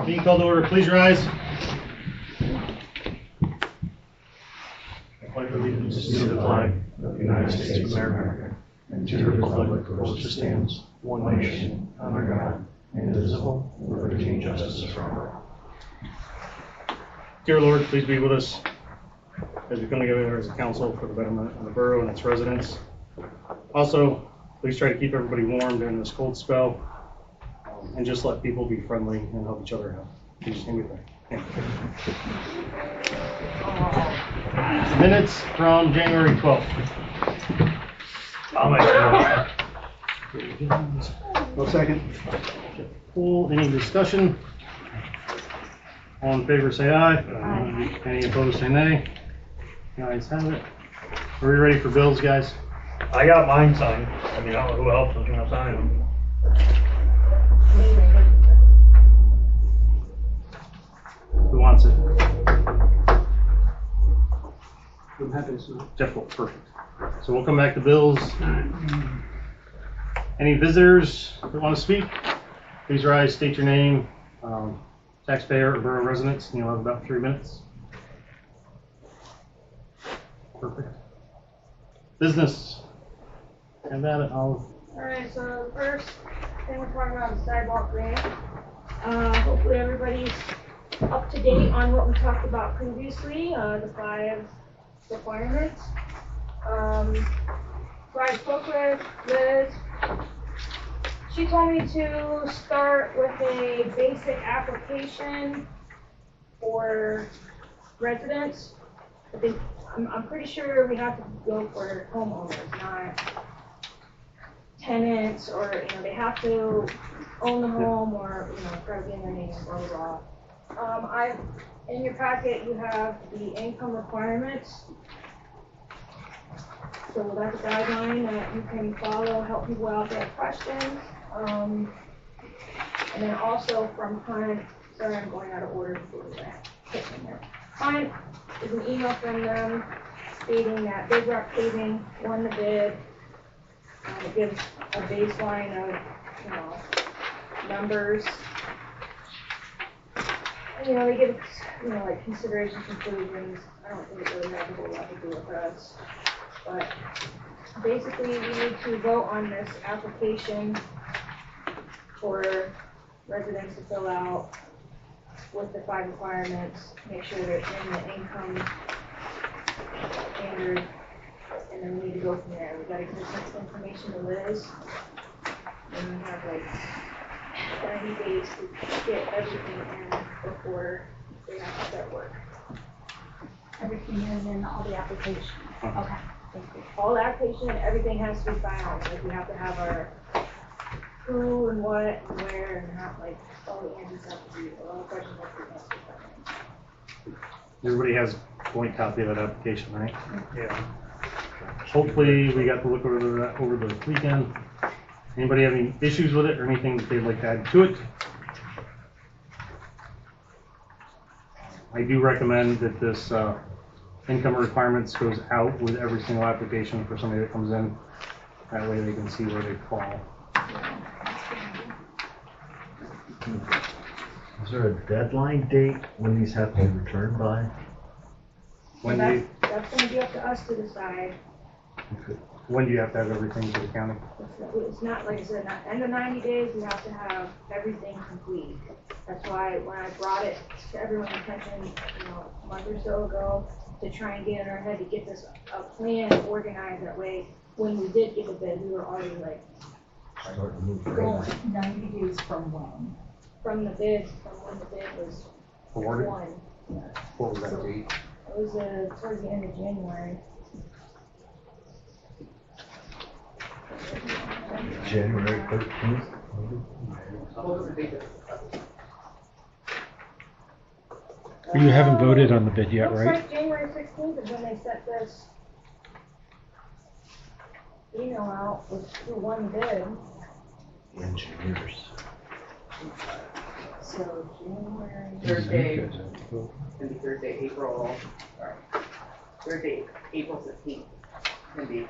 Being called to order, please rise. I pledge allegiance to the flag of the United States of America and to the republic for which it stands, one nation, under God, indivisible, with liberty and justice for all. Dear Lord, please be with us as we come together as a council for the betterment of the borough and its residents. Also, please try to keep everybody warm during this cold spell, and just let people be friendly and help each other out. Just hand me that. Minutes from January 12th. I'll make it. No second. Cool. Any discussion? All in favor say aye. Aye. Any opposed say nay. The ayes have it. Are we ready for bills, guys? I got mine signed. I mean, I don't know who else was gonna sign them. Who wants it? Jeff will. Perfect. So we'll come back to bills. Any visitors that want to speak? Please rise, state your name, taxpayer or borough residents, and you'll have about 3 minutes. Perfect. Business. Have at it, Olive. Alright, so the first thing we're talking about is SideWalk Grant. Hopefully everybody's up to date on what we talked about previously, the 5 requirements. So I spoke with Liz. She told me to start with a basic application for residents. I think I'm pretty sure we have to go for homeowners, not tenants, or they have to own the home or probably in their name, blah blah blah. In your packet you have the income requirements. So that's a guideline that you can follow, help people out that have questions. And then also from Hunt, sorry I'm going out of order before that. Hunt is an email from them stating that Big Rock Paving won the bid. It gives a baseline of numbers. And, they give like considerations, conclusions. I don't think it really has a whole lot to do with us. But basically we need to vote on this application for residents to fill out with the 5 requirements, make sure they're in the income standard, and then we need to go from there. We got to give this information to Liz, and we have like 30 days to get everything in before they have to start work. Everything in all the application. Okay. All the application and everything has to be filed. Like we have to have our who and what and where and how, like all the answers have to be, all the questions have to be answered. Everybody has a blank copy of that application, right? Yeah. Hopefully we got to look over that over the weekend. Anybody have any issues with it or anything that they'd like to add to it? I do recommend that this income requirements goes out with every single application for somebody that comes in. That way they can see where they fall. Is there a deadline date when these have to be returned by? When That's going to be up to us to decide. When do you have to have everything to the county? It's not, like I said, not end of 90 days, we have to have everything complete. That's why when I brought it to everyone's attention, a month or so ago, to try and get in our head to get this a plan organized that way. When we did get the bid, we were already like Starting to move going. 90 days from when? From the bid, from when the bid was Awarded? won. What was that date? It was towards the end of January. January 13th. You haven't voted on the bid yet, Looks right? like January 16th is when they sent this email out with who won the bid. Engineers. So January. Thursday, April, Thursday, April 15th, can be.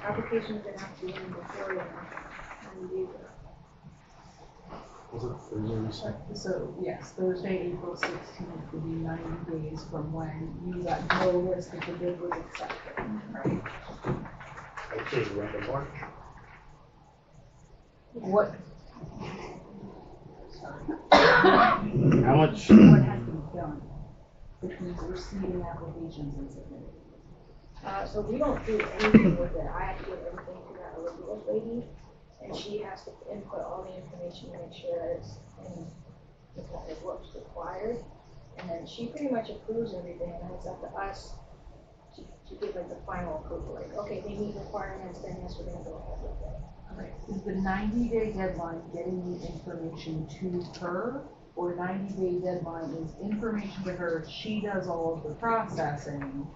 Application's gonna have to be in before you know. Was it Thursday we said? So, yes, Thursday, April 16th would be 90 days from when you got notice that the bid was accepted, right? I'd say around March. What, How much? what has to be done between receiving applications and submitting? So we don't do anything with it. I have to give everything to that Elizabeth lady, and she has to input all the information to make sure that it's in what's required. And then she pretty much approves everything, and it's up to us to give like the final approval. Like, okay, they meet requirements, then yes, we're gonna go ahead with it. Is the 90-day deadline getting the information to her, or 90-day deadline is information to her, she does all of the processing,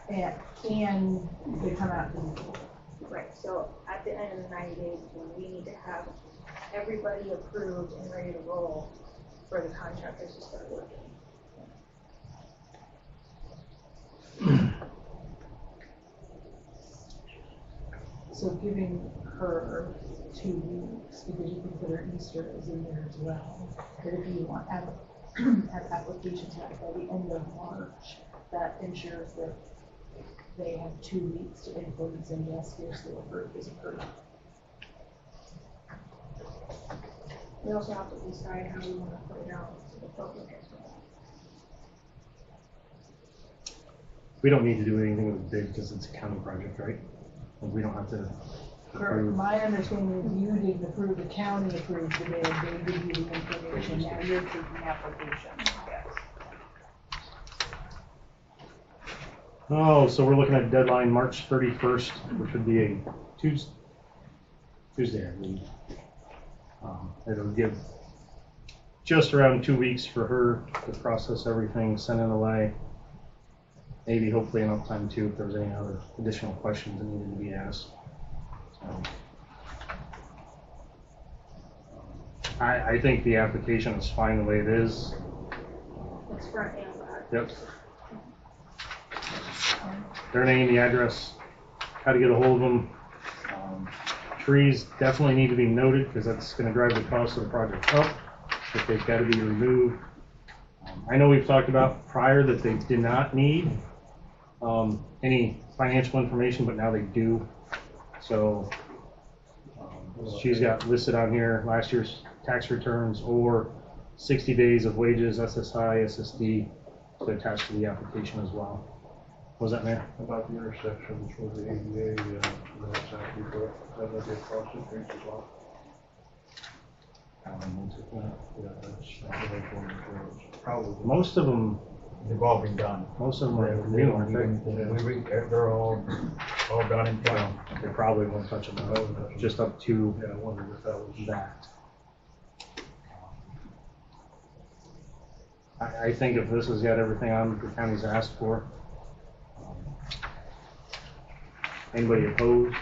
and can they come out to the board? Right, so at the end of the 90 days, is when we need to have everybody approved and ready to roll for the contractors to start working. So giving her 2 weeks, because you consider Easter is in there as well, that if you want have applications out by the end of March, that ensures that they have 2 weeks to input and say, yes, here's the approved, is approved. We also have to decide how we want to put it out to the public as well. We don't need to do anything with the bid because it's a county project, right? Like, we don't have to approve. My understanding is you didn't approve, the county approved the bid, they give you the information, now you're taking applications, yes. Oh, so we're looking at deadline March 31st, which would be a Tuesday, I believe. It'll give just around 2 weeks for her to process everything, send it away. Maybe hopefully enough time too if there's any other additional questions that needed to be asked. So, I think the application is fine the way it is. It's front and back. Yep. Their name, the address, how to get a hold of them. Trees definitely need to be noted because that's going to drive the cost of the project up. If they've got to be removed. I know we've talked about prior that they did not need any financial information, but now they do. So she's got listed on here last year's tax returns or 60 days of wages, SSI, SSD to attach to the application as well. Was that, Mayor? About the intersections for the ADA, that's actually correct. That might be across the street as well. Yeah, that's one of the roads. Probably, Most of them they've all been done. Most of them are new, aren't they? They're all done in town. They probably won't touch them, just up to Yeah, I wondered if that was. that. I think if this has got everything on the county's asked for. Anybody opposed?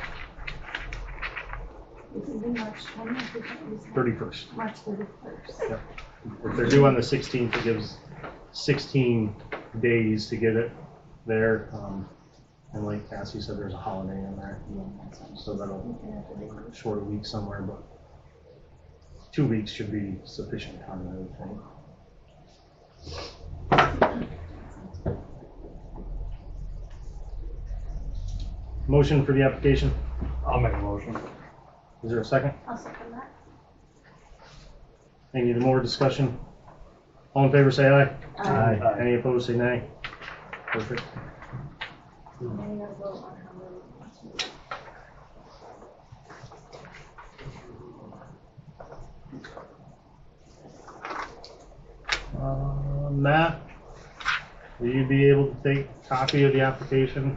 This is in March 20th. 31st. March 31st. Yep. If they're due on the 16th, it gives 16 days to get it there. And like Cassie said, there's a holiday in there. So that'll short a week somewhere, but 2 weeks should be sufficient time, I would think. Motion for the application. I'll make a motion. Is there a second? I'll second that. Any more discussion? All in favor say aye. Aye. Any opposed say nay. Perfect. And then you gotta vote on how many wants to. Matt, will you be able to take a copy of the application?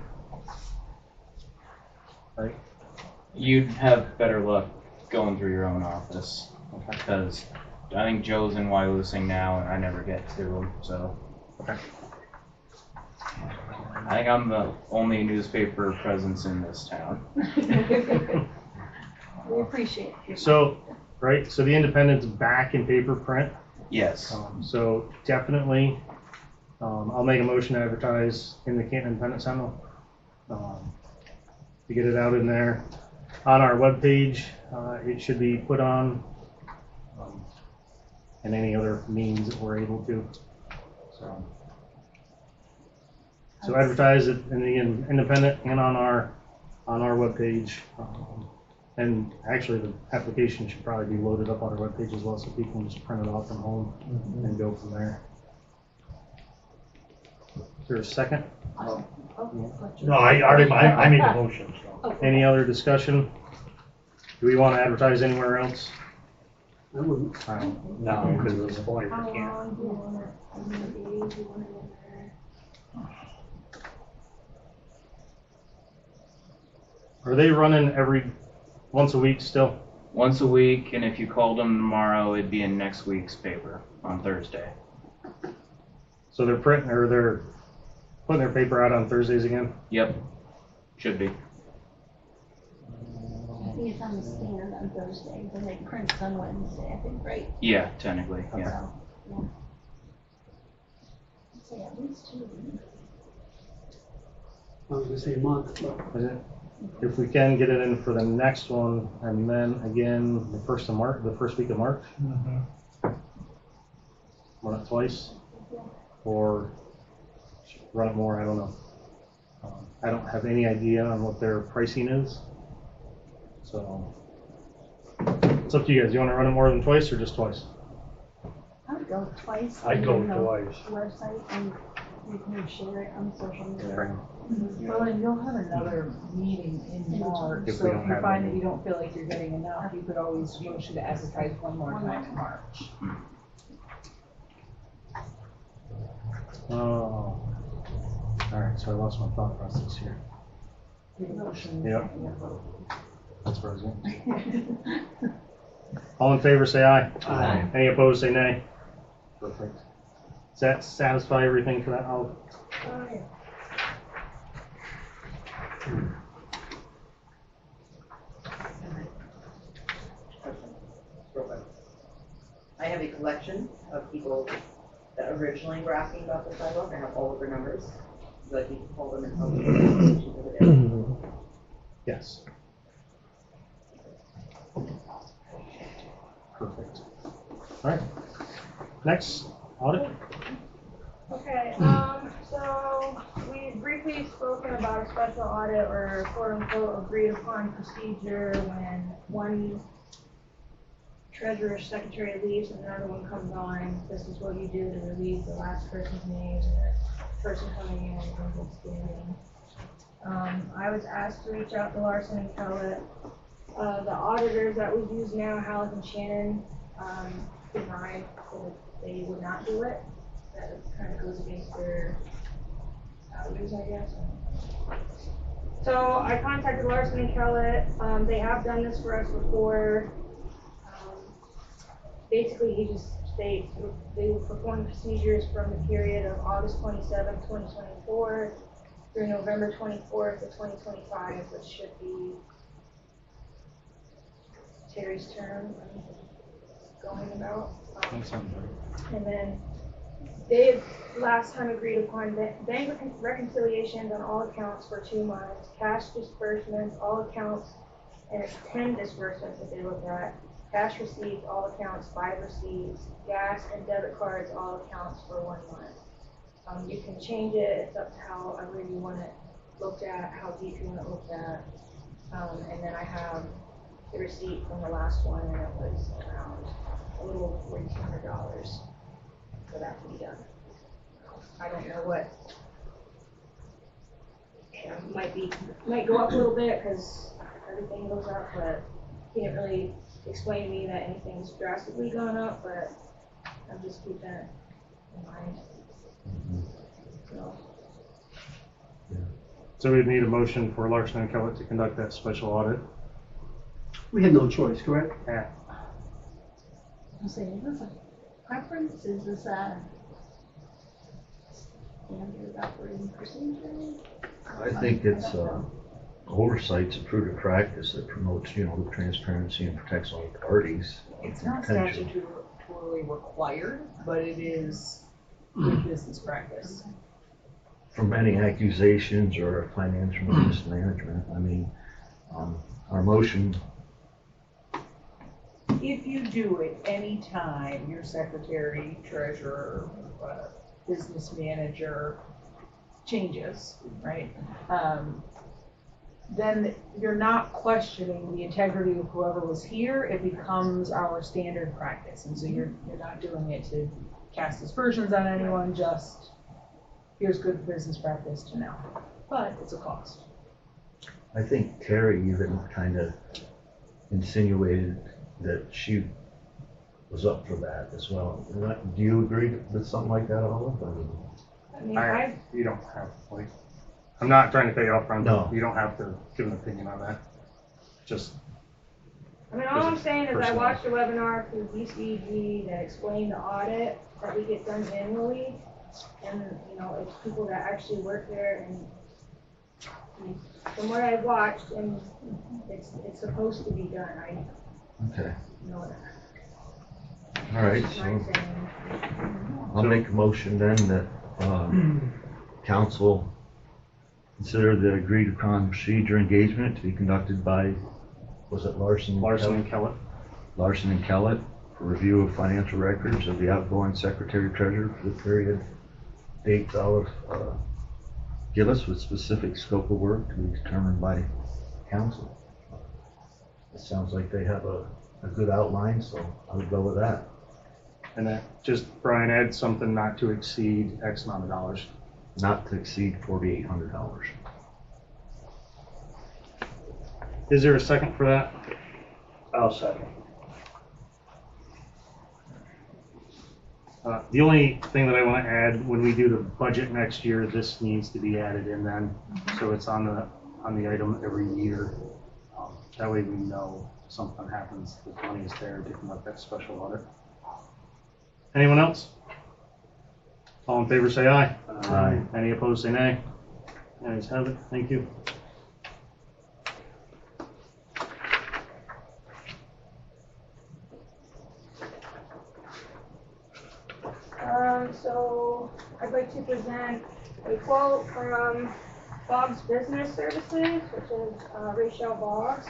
Right. You'd have better luck going through your own office, because I think Joe's in Wyalusing now, and I never get to him, so. Okay. I think I'm the only newspaper presence in this town. We appreciate it. So, right, so the Independent's back in paper print. Yes. So definitely, I'll make a motion to advertise in the Canton Independent Sentinel. To get it out in there. On our webpage, it should be put on, and any other means that we're able to. So advertise it in the Independent and on our webpage. And actually, the application should probably be loaded up on our webpage as well, so people can just print it off from home and go from there. Is there a second? No, I made the motion, so. Any other discussion? Do we want to advertise anywhere else? I wouldn't. No, because it was a boy, How we can't. long do you want it? How many days do you want it in there? Are they running once a week still? Once a week, and if you called them tomorrow, it'd be in next week's paper on Thursday. So they're putting their paper out on Thursdays again? Yep, should be. I think it's on the stand on Thursday, then they print on Wednesday, I think, right? Yeah, technically, yeah. So, yeah. I'd say at least 2 weeks. I was gonna say a month, but Is it? If we can get it in for the next one, and then again, the first week of March, run it twice, or run it more, I don't know. I don't have any idea on what their pricing is, so it's up to you guys. You want to run it more than twice or just twice? I would go twice. I'd go on the twice. Website, and you can share it on social media. Well, and you'll have another meeting in March, If so we if don't you have find any. that you don't feel like you're getting enough, you could always motion to advertise one more time in March. Oh. All right, so I lost my thought process here. Your motion. Yep. That's where I was going. All in favor, say aye. Aye. Any opposed, say nay. Perfect. Does that satisfy everything for that? Real quick. I have a collection of people that originally were asking about the sidewalk. I have all of their numbers. So that you can call them and tell them what the issues are. Yes. Perfect. All right. Next, audit. Okay, so we briefly spoken about a special audit or quote unquote agreed upon procedure when one treasurer secretary leaves and another one comes on. This is what you do to relieve the last person's name and the person coming in and good standing. I was asked to reach out to Larson and Kellett. The auditors that we use now, Halleck and Shannon, denied that they would not do it. That it kind of goes against their values, I guess. So I contacted Larson and Kellett. They have done this for us before. Basically, he just states they will perform procedures from the period of August 27, 2024 through November 24th of 2025, which should be Terry's term going about. And then they had last time agreed upon bank reconciliations on all accounts for 2 months, cash disbursements, all accounts, and it's 10 disbursements that they look at, cash receipts, all accounts, 5 receipts, gas and debit cards, all accounts for 1 month. You can change it, it's up to however you want it looked at, how deep you want it looked at. And then I have the receipt from the last one, and it was around a little over $4,200 for that to be done. I don't know what, might go up a little bit because everything goes up, but he didn't really explain to me that anything's drastically gone up, but I'm just keeping it in mind. So we'd need a motion for Larson and Kellett to conduct that special audit. we had no choice, correct? Yeah. I'll say, is this a preference, is this a standard operating procedure? I think it's oversight, a prudent practice that promotes, the transparency and protects all parties. It's not Potential. statutorily required, but it is good business practice. from any accusations or financial mismanagement. I mean, our motion, If you do it anytime, your secretary, treasurer, business manager changes, right? Then you're not questioning the integrity of whoever was here. It becomes our standard practice. And so you're not doing it to cast aspersions on anyone, just here's good business practice to know. But it's a cost. I think Terry even kind of insinuated that she was up for that as well. Do you agree with something like that, Olive? I mean, You don't have, like, I'm not trying to pay you off front. No. You don't have to give an opinion on that. Just, all I'm saying is I Personally. watched a webinar through BCG that explained the audit that we get done annually. And, it's people that actually work there, and from what I watched, and it's supposed to be done. I Okay, know that. all right, That's so my saying. I'll make a motion then that council consider the agreed upon procedure engagement to be conducted by, was it Larson? Larson and Kellett. Larson and Kellett for review of financial records of the outgoing secretary treasurer for the period dates Olive give us with specific scope of work to be determined by council. It sounds like they have a good outline, so I would go with that. And that, just, Brian, add something not to exceed X amount of dollars. Not to exceed $4,800. Is there a second for that? I'll second. The only thing that I want to add, when we do the budget next year, this needs to be added in then, so it's on the item every year. That way we know something happens, the money is there to conduct that special audit. Anyone else? All in favor say aye. Aye. Any opposed say nay. Ayes have it, thank you. So I'd like to present a quote from Boggs Business Services, which is Rachel Boggs.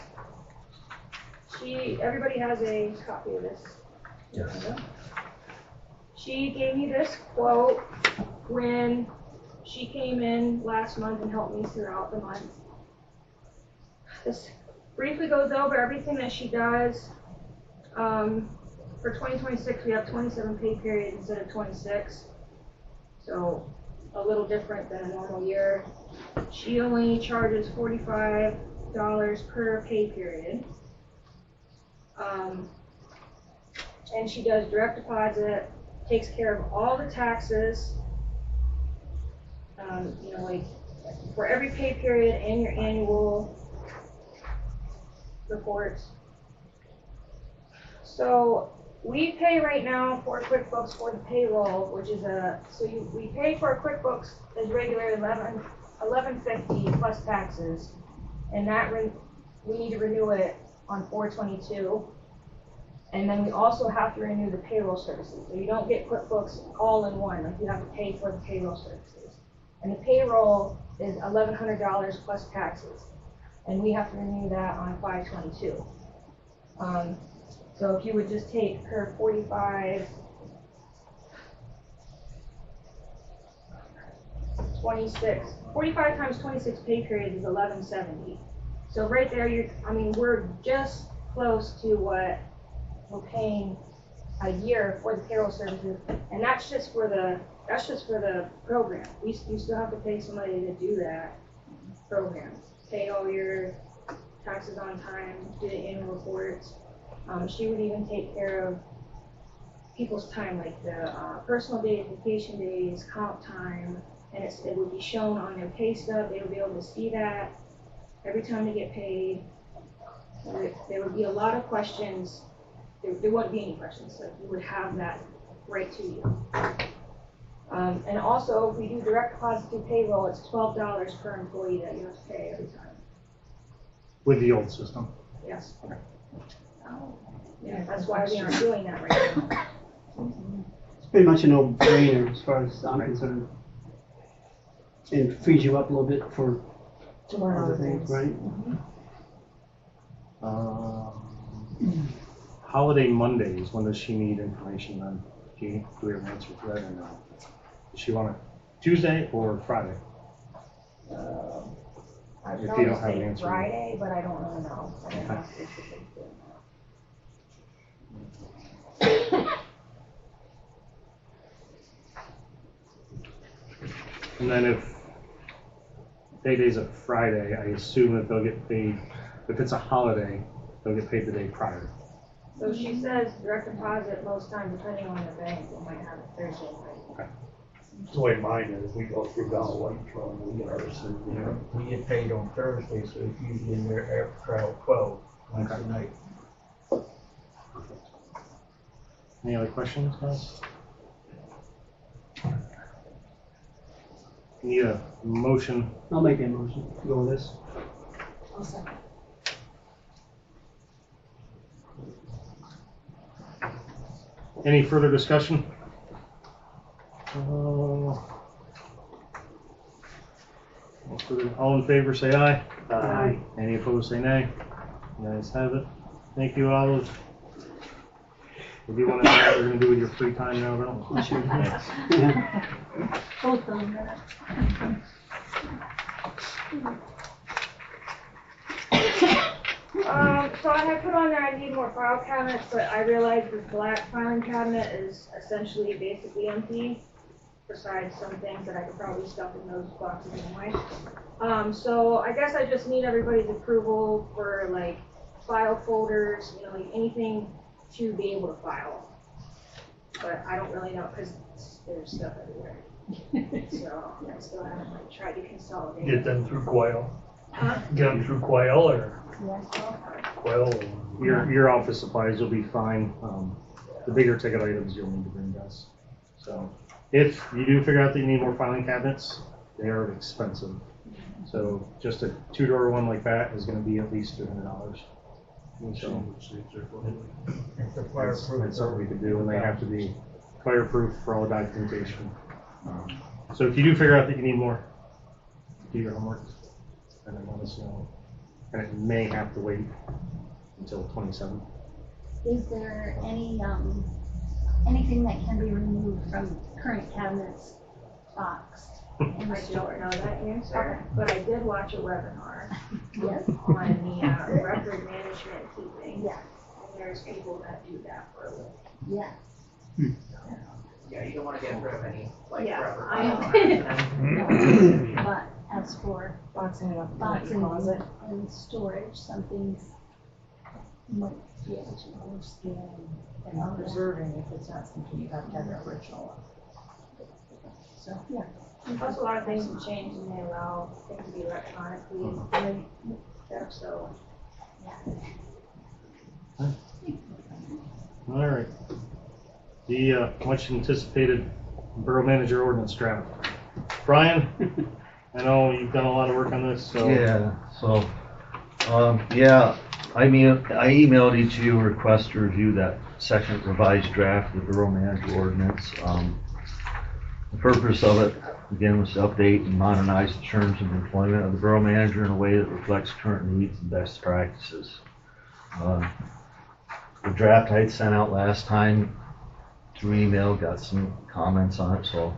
Everybody has a copy of this. Yes. She gave me this quote when she came in last month and helped me throughout the month. This briefly goes over everything that she does. For 2026, we have 27 pay periods instead of 26. So a little different than a normal year. She only charges $45 per pay period. And she does direct deposit, takes care of all the taxes, like for every pay period and your annual reports. So we pay right now for QuickBooks for the payroll, which is we pay for QuickBooks as regular $11.50 plus taxes, and that we need to renew it on 4/22. And then we also have to renew the payroll services. So you don't get QuickBooks all in one, like you have to pay for the payroll services. And the payroll is $1,100 plus taxes. And we have to renew that on 5/22. So if you would just take her 45 times 26 pay periods is $11.70. So right there, we're just close to what we're paying a year for the payroll services, and that's just for the program. You still have to pay somebody to do that program, pay all your taxes on time, do the annual reports. She would even take care of people's time, like the personal days, vacation days, comp time, and it would be shown on their pay stub. They would be able to see that every time they get paid. There would be a lot of questions. There wouldn't be any questions, so you would have that right to you. And also, if we do direct deposit through payroll, it's $12 per employee that you have to pay every time. With the old system. Yes. Yeah, that's why we aren't doing that right now. It's pretty much a no-brainer as far as I'm concerned. And frees you up a little bit for To learn other other things, things. right? Holiday Mondays, when does she need information on? Do we have an answer for that or no? Does she want it Tuesday or Friday? I If would you always don't have an say answer. Friday, but I don't really know. I don't know if they should be doing that. And then if payday's a Friday, I assume that they'll get paid, if it's a holiday, they'll get paid the day prior. So she says direct deposit most times, depending on the bank, they might have it Thursday night. The way mine is, we go through Bell and we get ours. We get paid on Thursday, so it's usually in there after 12, Wednesday night. Any other questions, guys? Need a motion. I'll make that motion, go with this. I'll second. Any further discussion? All in favor, say aye. Aye. Any opposed, say nay. You guys have it. Thank you, Olive. If you want to know what you're going to do with your free time now, though. Thanks. Both those minutes. So I had put on there, I need more file cabinets, but I realized this black filing cabinet is essentially basically empty, besides some things that I could probably stuff in those boxes anyway. So I guess I just need everybody's approval for like file folders, you know, like anything to be able to file. But I don't really know, because there's stuff everywhere. So I still haven't like tried to consolidate. Get them through Quail. Huh? Get them through Quail or Yes, well, Quail. Your office supplies will be fine. The bigger ticket items you'll need to bring to us. So if you do figure out that you need more filing cabinets, they are expensive. So just a 2-door one like that is going to be at least $300. So It's a that's something we could do, and they have to be fireproof for all the documentation. So if you do figure out that you need more, do your homework and then let us know. And it may have to wait until 27. Is there any, anything that can be removed from current cabinets boxed in the I don't storage? know that answer, but I did watch a webinar Yes, on the record management keeping. yes, And there's people that do that for a living. yes. Yeah, you don't wanna get rid of any, like, Yeah, forever. I know. But as for Boxing it up in the boxing closet. and storage, some things might be able to understand. And not preserving if it's not something you have to have the original. So, yeah. Plus, a lot of things have changed and they allow things to be electronically kept, so. All right. The much anticipated Borough Manager ordinance draft. Brian, I know you've done a lot of work on this, so. Yeah, so, I emailed each of you a request to review that second revised draft of the Borough Manager ordinance. The purpose of it, again, was to update and modernize the terms of employment of the Borough Manager in a way that reflects current needs and best practices. The draft I had sent out last time through email got some comments on it, so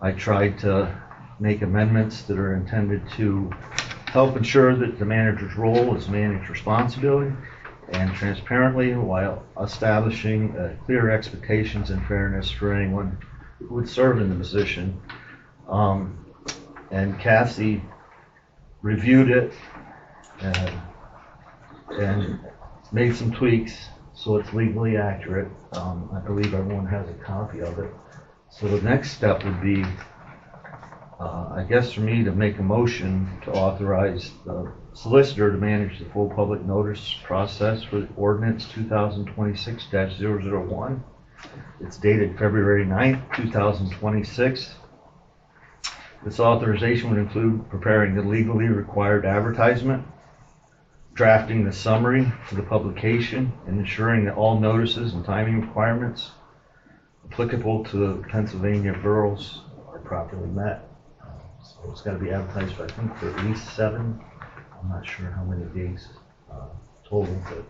I tried to make amendments that are intended to help ensure that the manager's role is managed responsibility and transparently while establishing clear expectations and fairness for anyone who would serve in the position. And Cassie reviewed it and made some tweaks so it's legally accurate. I believe everyone has a copy of it. So the next step would be, I guess, for me to make a motion to authorize the solicitor to manage the full public notice process for ordinance 2026-001. It's dated February 9th, 2026. This authorization would include preparing the legally required advertisement, drafting the summary for the publication, and ensuring that all notices and timing requirements applicable to the Pennsylvania boroughs are properly met. So it's gotta be advertised, I think, for at least 7. I'm not sure how many days total, but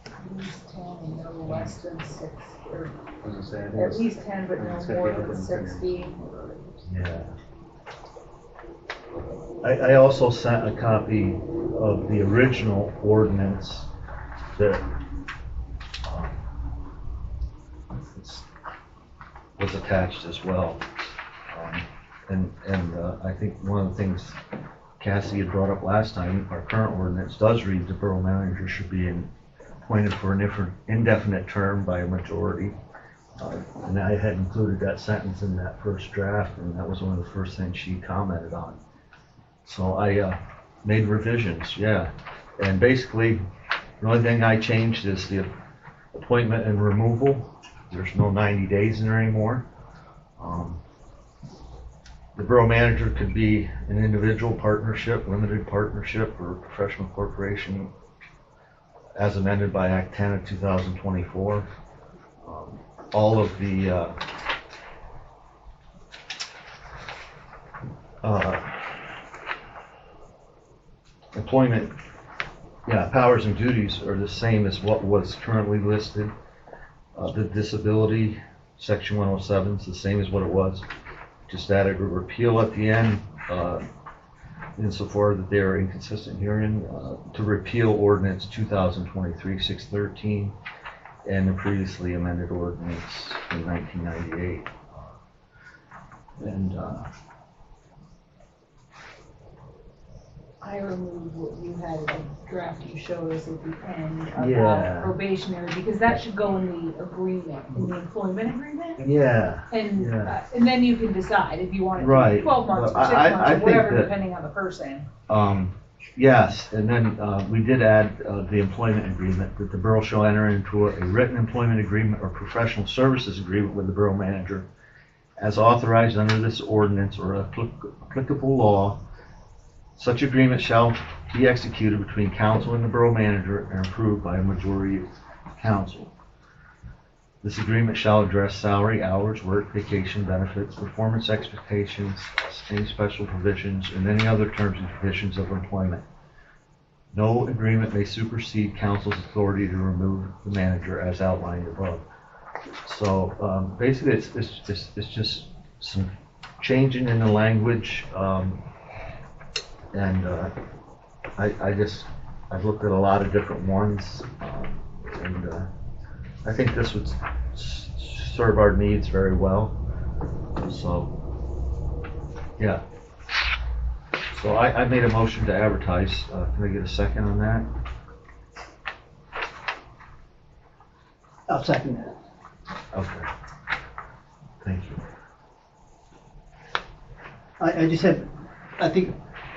At least 10 and no less than 6, or I was gonna say, I think at it's- least 10, but it's no gotta be more than open 60. yeah. I also sent a copy of the original ordinance that was attached as well. And I think one of the things Cassie had brought up last time, our current ordinance does read the borough manager should be appointed for an indefinite term by a majority. And I had included that sentence in that first draft, and that was one of the first things she commented on. So I made revisions, yeah. And basically, the only thing I changed is the appointment and removal. There's no 90 days in there anymore. The borough manager could be an individual partnership, limited partnership, or professional corporation as amended by Act 10 of 2024. All of the employment powers and duties are the same as what was currently listed. The disability, section 107 is the same as what it was. Just added a repeal at the end, insofar that they are inconsistent herein, to repeal ordinance 2023-613 and the previously amended ordinance in 1998. And I removed what you had, a draft you showed us at the end Yeah. about probationary, because that should go in the agreement, in the employment agreement. yeah, And then you can decide if you want it to Right. be 12 months Well, or 6 I months or think whatever, that- depending on the person. yes, and then we did add the employment agreement, that the borough shall enter into a written employment agreement or professional services agreement with the borough manager as authorized under this ordinance or applicable law. Such agreement shall be executed between council and the borough manager and approved by a majority of council. This agreement shall address salary, hours, work, vacation, benefits, performance expectations, any special provisions, and any other terms and conditions of employment. No agreement may supersede council's authority to remove the manager as outlined above. So basically, it's just some changing in the language, and I've looked at a lot of different ones, and I think this would serve our needs very well. So, yeah. So I made a motion to advertise. Can I get a second on that? I'll second that. Okay. Thank you. I just have, I think,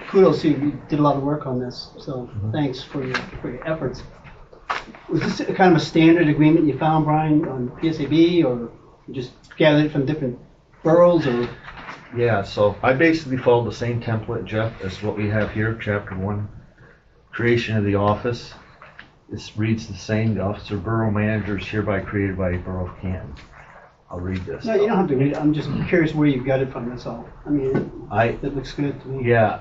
kudos to you, you did a lot of work on this, so thanks for your efforts. Was this a kind of a standard agreement you found, Brian, on PSAB, or you just gathered it from different boroughs, or? Yeah, so I basically followed the same template, Jeff, as what we have here, Chapter 1, creation of the office. This reads the same. The office of borough manager is hereby created by the Borough of Canton. I'll read this. No, you don't have to read it, I'm just curious where you got it from, that's all. I mean, it looks good to me. Yeah,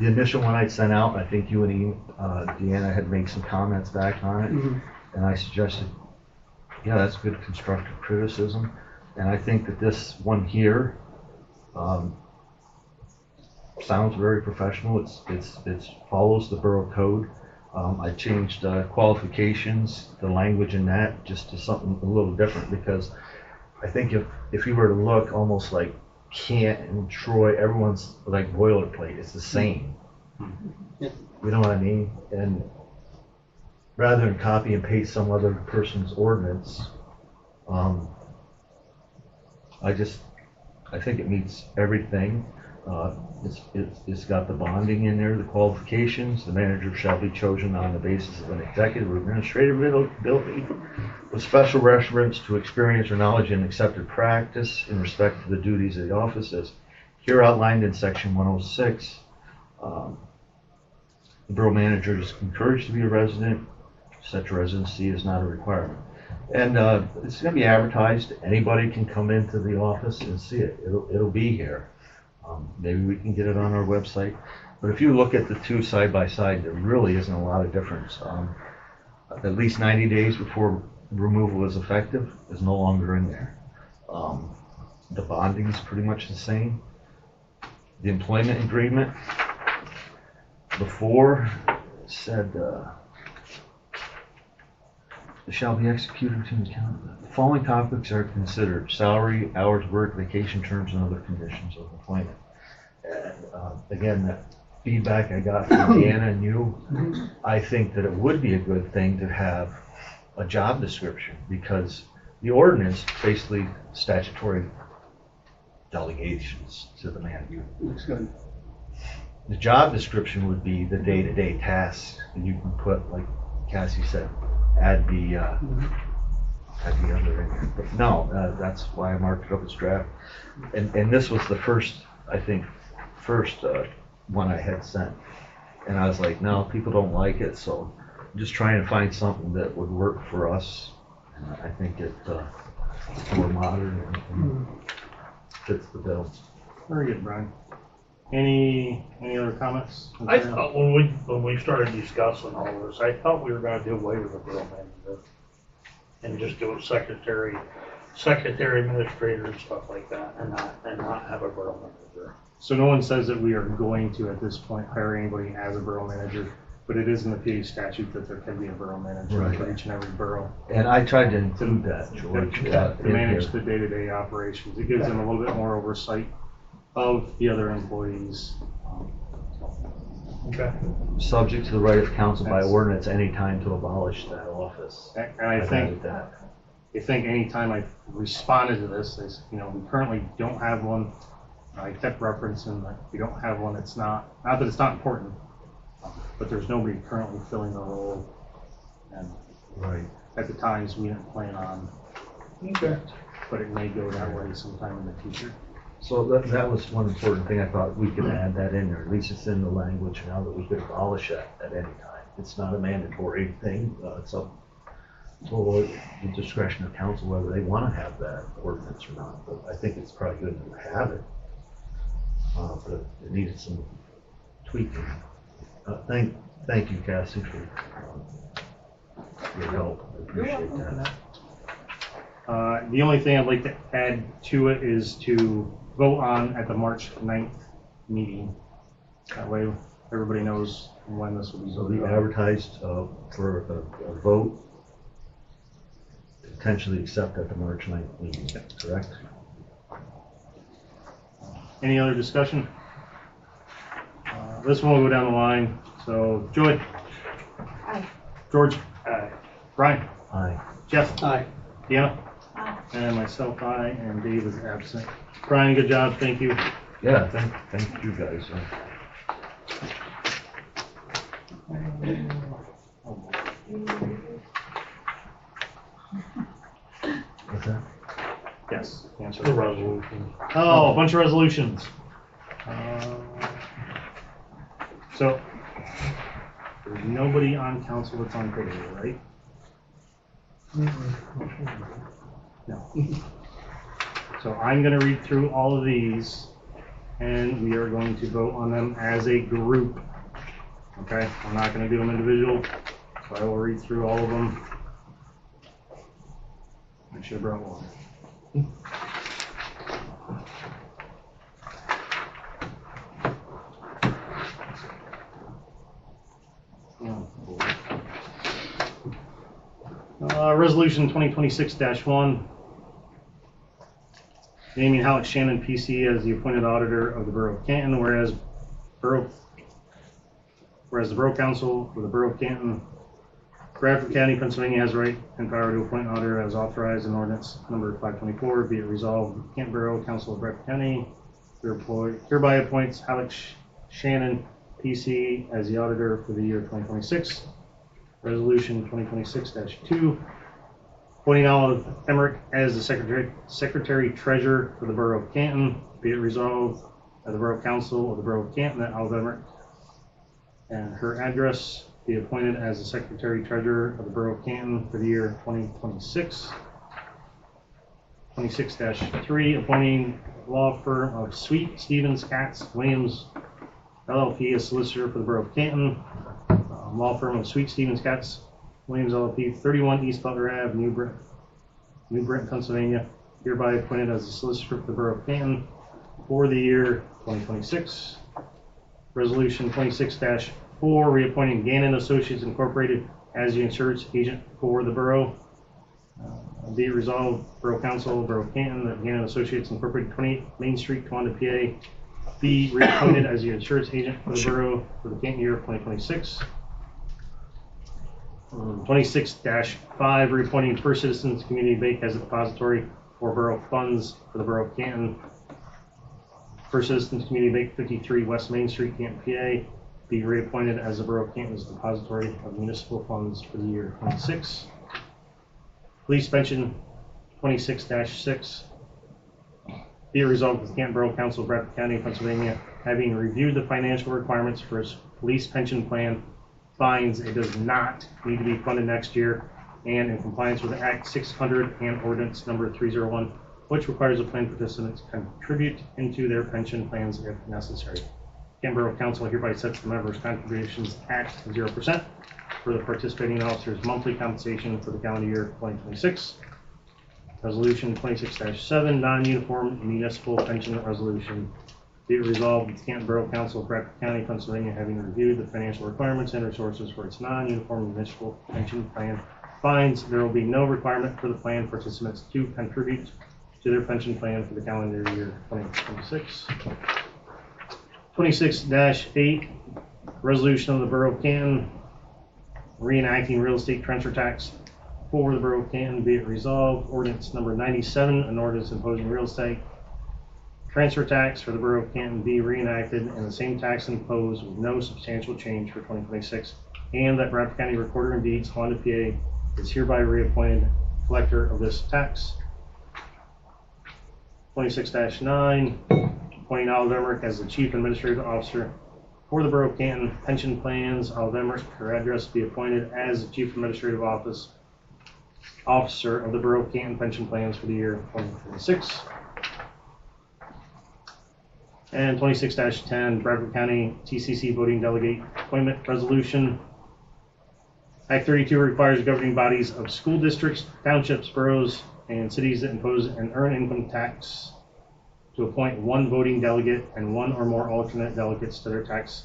the initial one I sent out, I think you and Deanna had made some comments back on it, and I suggested, yeah, that's good constructive criticism, and I think that this one here sounds very professional. It follows the borough code. I changed qualifications, the language in that, just to something a little different, because I think if you were to look almost like Kent and Troy, everyone's like boilerplate. It's the same. Yep. You know what I mean? And rather than copy and paste some other person's ordinance, I think it meets everything. It's got the bonding in there, the qualifications. The manager shall be chosen on the basis of an executive or administrative ability with special reference to experience or knowledge in accepted practice in respect to the duties of the office as here outlined in section 106. The borough manager is encouraged to be a resident. Such residency is not a requirement. And it's gonna be advertised, anybody can come into the office and see it, it'll be here. Maybe we can get it on our website, but if you look at the two side by side, there really isn't a lot of difference. At least 90 days before removal is effective is no longer in there. The bonding is pretty much the same. The employment agreement before said, shall be executed between the county. The following topics are considered: salary, hours worked, vacation terms, and other conditions of employment. And again, that feedback I got from Deanna and you, I think that it would be a good thing to have a job description, because the ordinance basically statutory delegations to the manager. Looks good. The job description would be the day-to-day tasks, and you can put, like Cassie said, add the other in there. But no, that's why I marked it up as draft. And this was the first one I had sent. And I was like, no, people don't like it, so I'm just trying to find something that would work for us. And I think it's more modern and fits the bill. Very good, Brian. Any other comments? I thought when we started discussing all this, I thought we were gonna do away with the borough manager and just do a secretary, administrator and stuff like that, and not have a borough manager. So no one says that we are going to, at this point, hire anybody as a borough manager, but it is in the PA statute that there can be a borough manager Right. for each and every borough. And I tried to include that, George. To in manage here. the day-to-day operations. It gives them a little bit more oversight of the other employees. Okay. Subject to the right of council by ordinance any time to abolish that office. And I think anytime I responded to this, we currently don't have one. I kept referencing that we don't have one. It's not that it's not important, but there's nobody currently filling the role. And Right. at the times we didn't plan on, Okay. but it may go that way sometime in the future. So that was one important thing. I thought we could add that in there. At least it's in the language now that we could abolish that at any time. It's not a mandatory thing. It's up to the discretion of council whether they want to have that ordinance or not. But I think it's probably good to have it. But it needed some tweaking. Thank you, Cassie, for your help. I appreciate that. The only thing I'd like to add to it is to vote on at the March 9th meeting. That way everybody knows when this will be So voted we on. advertised for a vote, potentially accept at the March 9th meeting, correct? Any other discussion? This one will go down the line. So Joy? Aye. George? Brian? Aye. Jeff? Aye. Deanna? Aye. And myself, aye, and Dave is absent. Brian, good job, thank you. Yeah, thank you guys. What's that? Yes. Answer The the resolution. Oh, a bunch of resolutions. So, there's nobody on council that's on payroll, right? No. So I'm gonna read through all of these, and we are going to vote on them as a group. Okay, I'm not gonna do them individual, so I will read through all of them. I should have brought one. Resolution 2026-1, naming Alex Shannon, PC, as the appointed auditor of the Borough of Canton, whereas the Borough Council for the Borough of Canton, Bradford County, Pennsylvania, has right and power to appoint auditor as authorized in ordinance number 524. Be it resolved, Canton Borough Council of Bradford County hereby appoints Alex Shannon, PC, as the auditor for the year 2026. Resolution 2026-2, appointing Olive Emmerich as the secretary treasurer for the Borough of Canton. Be it resolved by the Borough Council of the Borough of Canton that Olive Emmerich and her address be appointed as the Secretary Treasurer of the Borough of Canton for the year 2026. 26-3, appointing law firm of Sweet, Stevens, Katz, Williams, LLP as solicitor for the Borough of Canton. Law firm of Sweet, Stevens, Katz, Williams, LLP, 31 East Butler Ave, New Britain, Pennsylvania, hereby appointed as the solicitor for the Borough of Canton for the year 2026. Resolution 26-4, reappointing Gannon Associates Incorporated as the insurance agent for the borough. Be it resolved, Borough Council, Borough of Canton, that Gannon Associates Incorporated, 28 Main Street, Towanda, PA, be reappointed as the insurance agent for the borough for the Canton year of 2026. 26-5, reappointing First Citizens Community Bank as a depository for borough funds for the Borough of Canton. First Citizens Community Bank, 53 West Main Street, Canton, PA, be reappointed as the Borough of Canton's depository of municipal funds for the year 26. Police pension, 26-6, be it resolved that the Canton Borough Council of Bradford County, Pennsylvania, having reviewed the financial requirements for its police pension plan, finds it does not need to be funded next year, and in compliance with Act 600 and Ordinance Number 301, which requires the plan participants to contribute into their pension plans if necessary. Canton Borough Council hereby sets the members' contributions at 0% for the participating officers' monthly compensation for the calendar year 2026. Resolution 26-7, non-uniform municipal pension resolution. Be it resolved, the Canton Borough Council of Bradford County, Pennsylvania, having reviewed the financial requirements and resources for its non-uniform municipal pension plan, finds there will be no requirement for the plan participants to contribute to their pension plan for the calendar year 2026. 26-8, resolution of the Borough of Canton reenacting real estate transfer tax for the Borough of Canton. Be it resolved, ordinance number 97, an ordinance imposing real estate transfer tax for the Borough of Canton be reenacted and the same tax imposed with no substantial change for 2026, and that Bradford County Recorder and Deeds, Towanda, PA, is hereby reappointed collector of this tax. 26-9, appointing Olive Emmerich as the Chief Administrative Officer for the Borough of Canton pension plans. Olive Emmerich, her address, be appointed as the Chief Administrative Officer of the Borough of Canton pension plans for the year 2026. And 26-10, Bradford County TCC voting delegate appointment resolution. Act 32 requires governing bodies of school districts, townships, boroughs, and cities that impose an earned income tax to appoint one voting delegate and one or more alternate delegates to their tax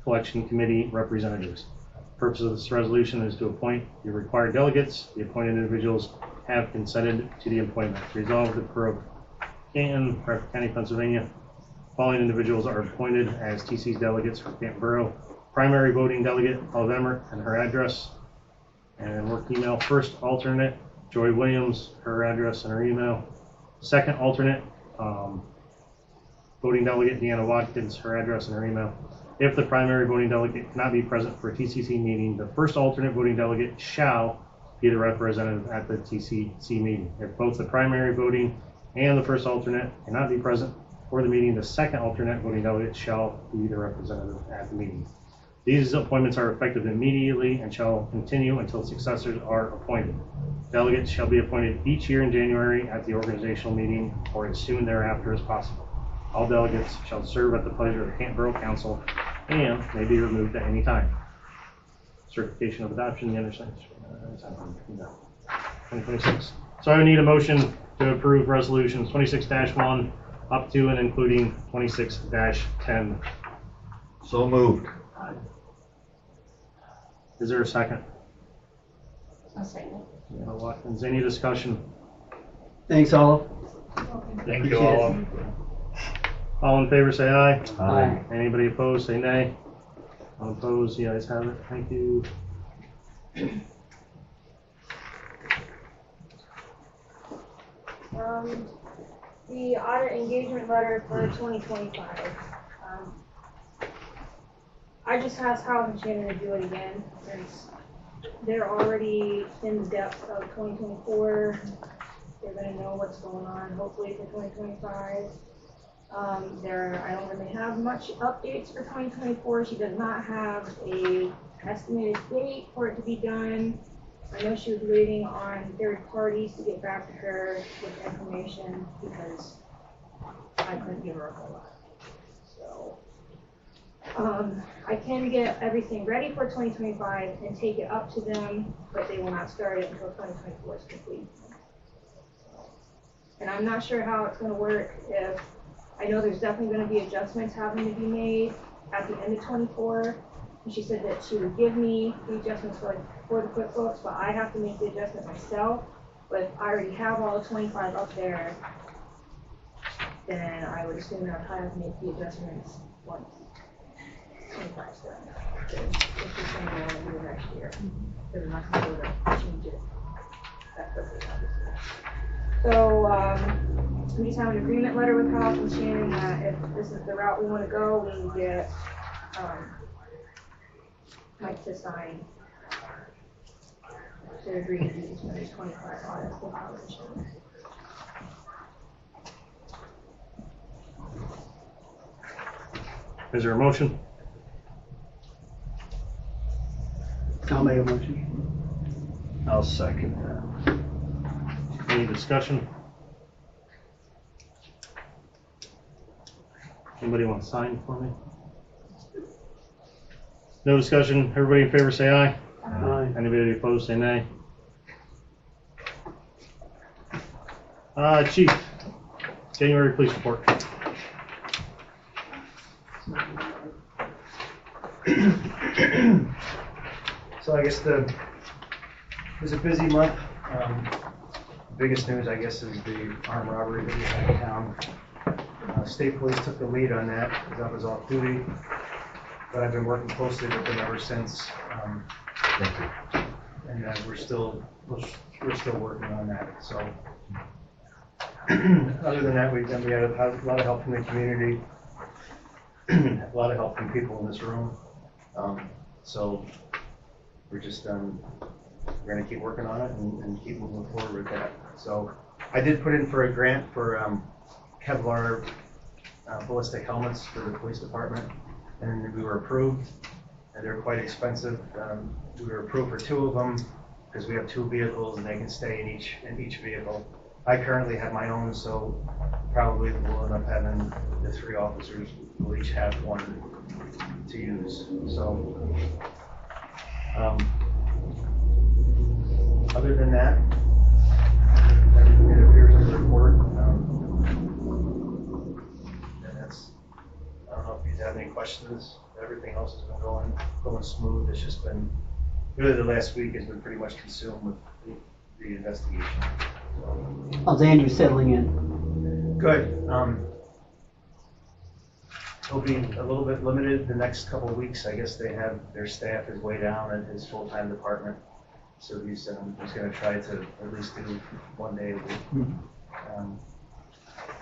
collection committee representatives. The purpose of this resolution is to appoint the required delegates. The appointed individuals have consented to the appointment. Resolved, the Borough of Canton, Bradford County, Pennsylvania, following individuals are appointed as TC's delegates for Canton Borough. Primary voting delegate, Olive Emmerich, and her address and work email. First alternate, Joy Williams, her address and her email. Second alternate, voting delegate, Deanna Watkins, her address and her email. If the primary voting delegate cannot be present for a TCC meeting, the first alternate voting delegate shall be the representative at the TCC meeting. If both the primary voting and the first alternate cannot be present for the meeting, the second alternate voting delegate shall be the representative at the meeting. These appointments are effective immediately and shall continue until successors are appointed. Delegates shall be appointed each year in January at the organizational meeting or as soon thereafter as possible. All delegates shall serve at the pleasure of the Canton Borough Council and may be removed at any time. Certification of adoption, the undersigned, 2026. So I would need a motion to approve resolutions 26-1 up to and including 26-10. So moved. Is there a second? I'll second. Deanna Watkins, any discussion? Thanks, Olive. Thank you Appreciate it. all. All in favor, say aye. Aye. Anybody opposed, say nay. All opposed, the ayes have it. Thank you. The audit engagement letter for 2025. I just asked Hal and Shannon to do it again since they're already in the depth of 2024. They're gonna know what's going on, hopefully for 2025. I don't really have much updates for 2024. She does not have a estimated date for it to be done. I know she was waiting on third parties to get back to her with information because I couldn't give her a whole lot. So, I can get everything ready for 2025 and take it up to them, but they will not start it until 2024 is complete. And I'm not sure how it's gonna work if, I know there's definitely gonna be adjustments having to be made at the end of 24. And she said that she would give me the adjustments for the QuickBooks, but I have to make the adjustment myself. But if I already have all the 25 up there, then I would assume that I have to make the adjustments once 25's done. It's just gonna go on to the next year. Because I'm not gonna be able to change it that quickly, obviously. So, we just have an agreement letter with House and Shannon that if this is the route we want to go, we can get Mike to sign to agree to use those 25 audits with House and Shannon. Is there a motion? I'll make a motion. I'll second that. Any discussion? Anybody want to sign for me? No discussion. Everybody in favor say aye. Aye. Anybody opposed say nay. Chief, January police report. So I guess it was a busy month. Biggest news, I guess, is the armed robbery that we had in town. State police took the lead on that because I was off duty, but I've been working closely with them ever since. Thank you. And we're still working on that. So other than that, we had a lot of help from the community, a lot of help from people in this room. So we're just we're going to keep working on it and keep moving forward with that. So I did put in for a grant for Kevlar ballistic helmets for the police department, and we were approved, and they're quite expensive. We were approved for 2 of them because we have 2 vehicles and they can stay in each vehicle. I currently have my own, so probably we'll end up having the 3 officers will each have 1 to use. So other than that, everything that appears in the report, and that's, I don't know if you have any questions. Everything else has been going smooth. It's just been, really the last week has been pretty much consumed with the investigation. So, How's Andrew settling in? good. He'll be a little bit limited the next couple of weeks. I guess their staff is way down at his full-time department. So he's going to try to at least do 1 day a week.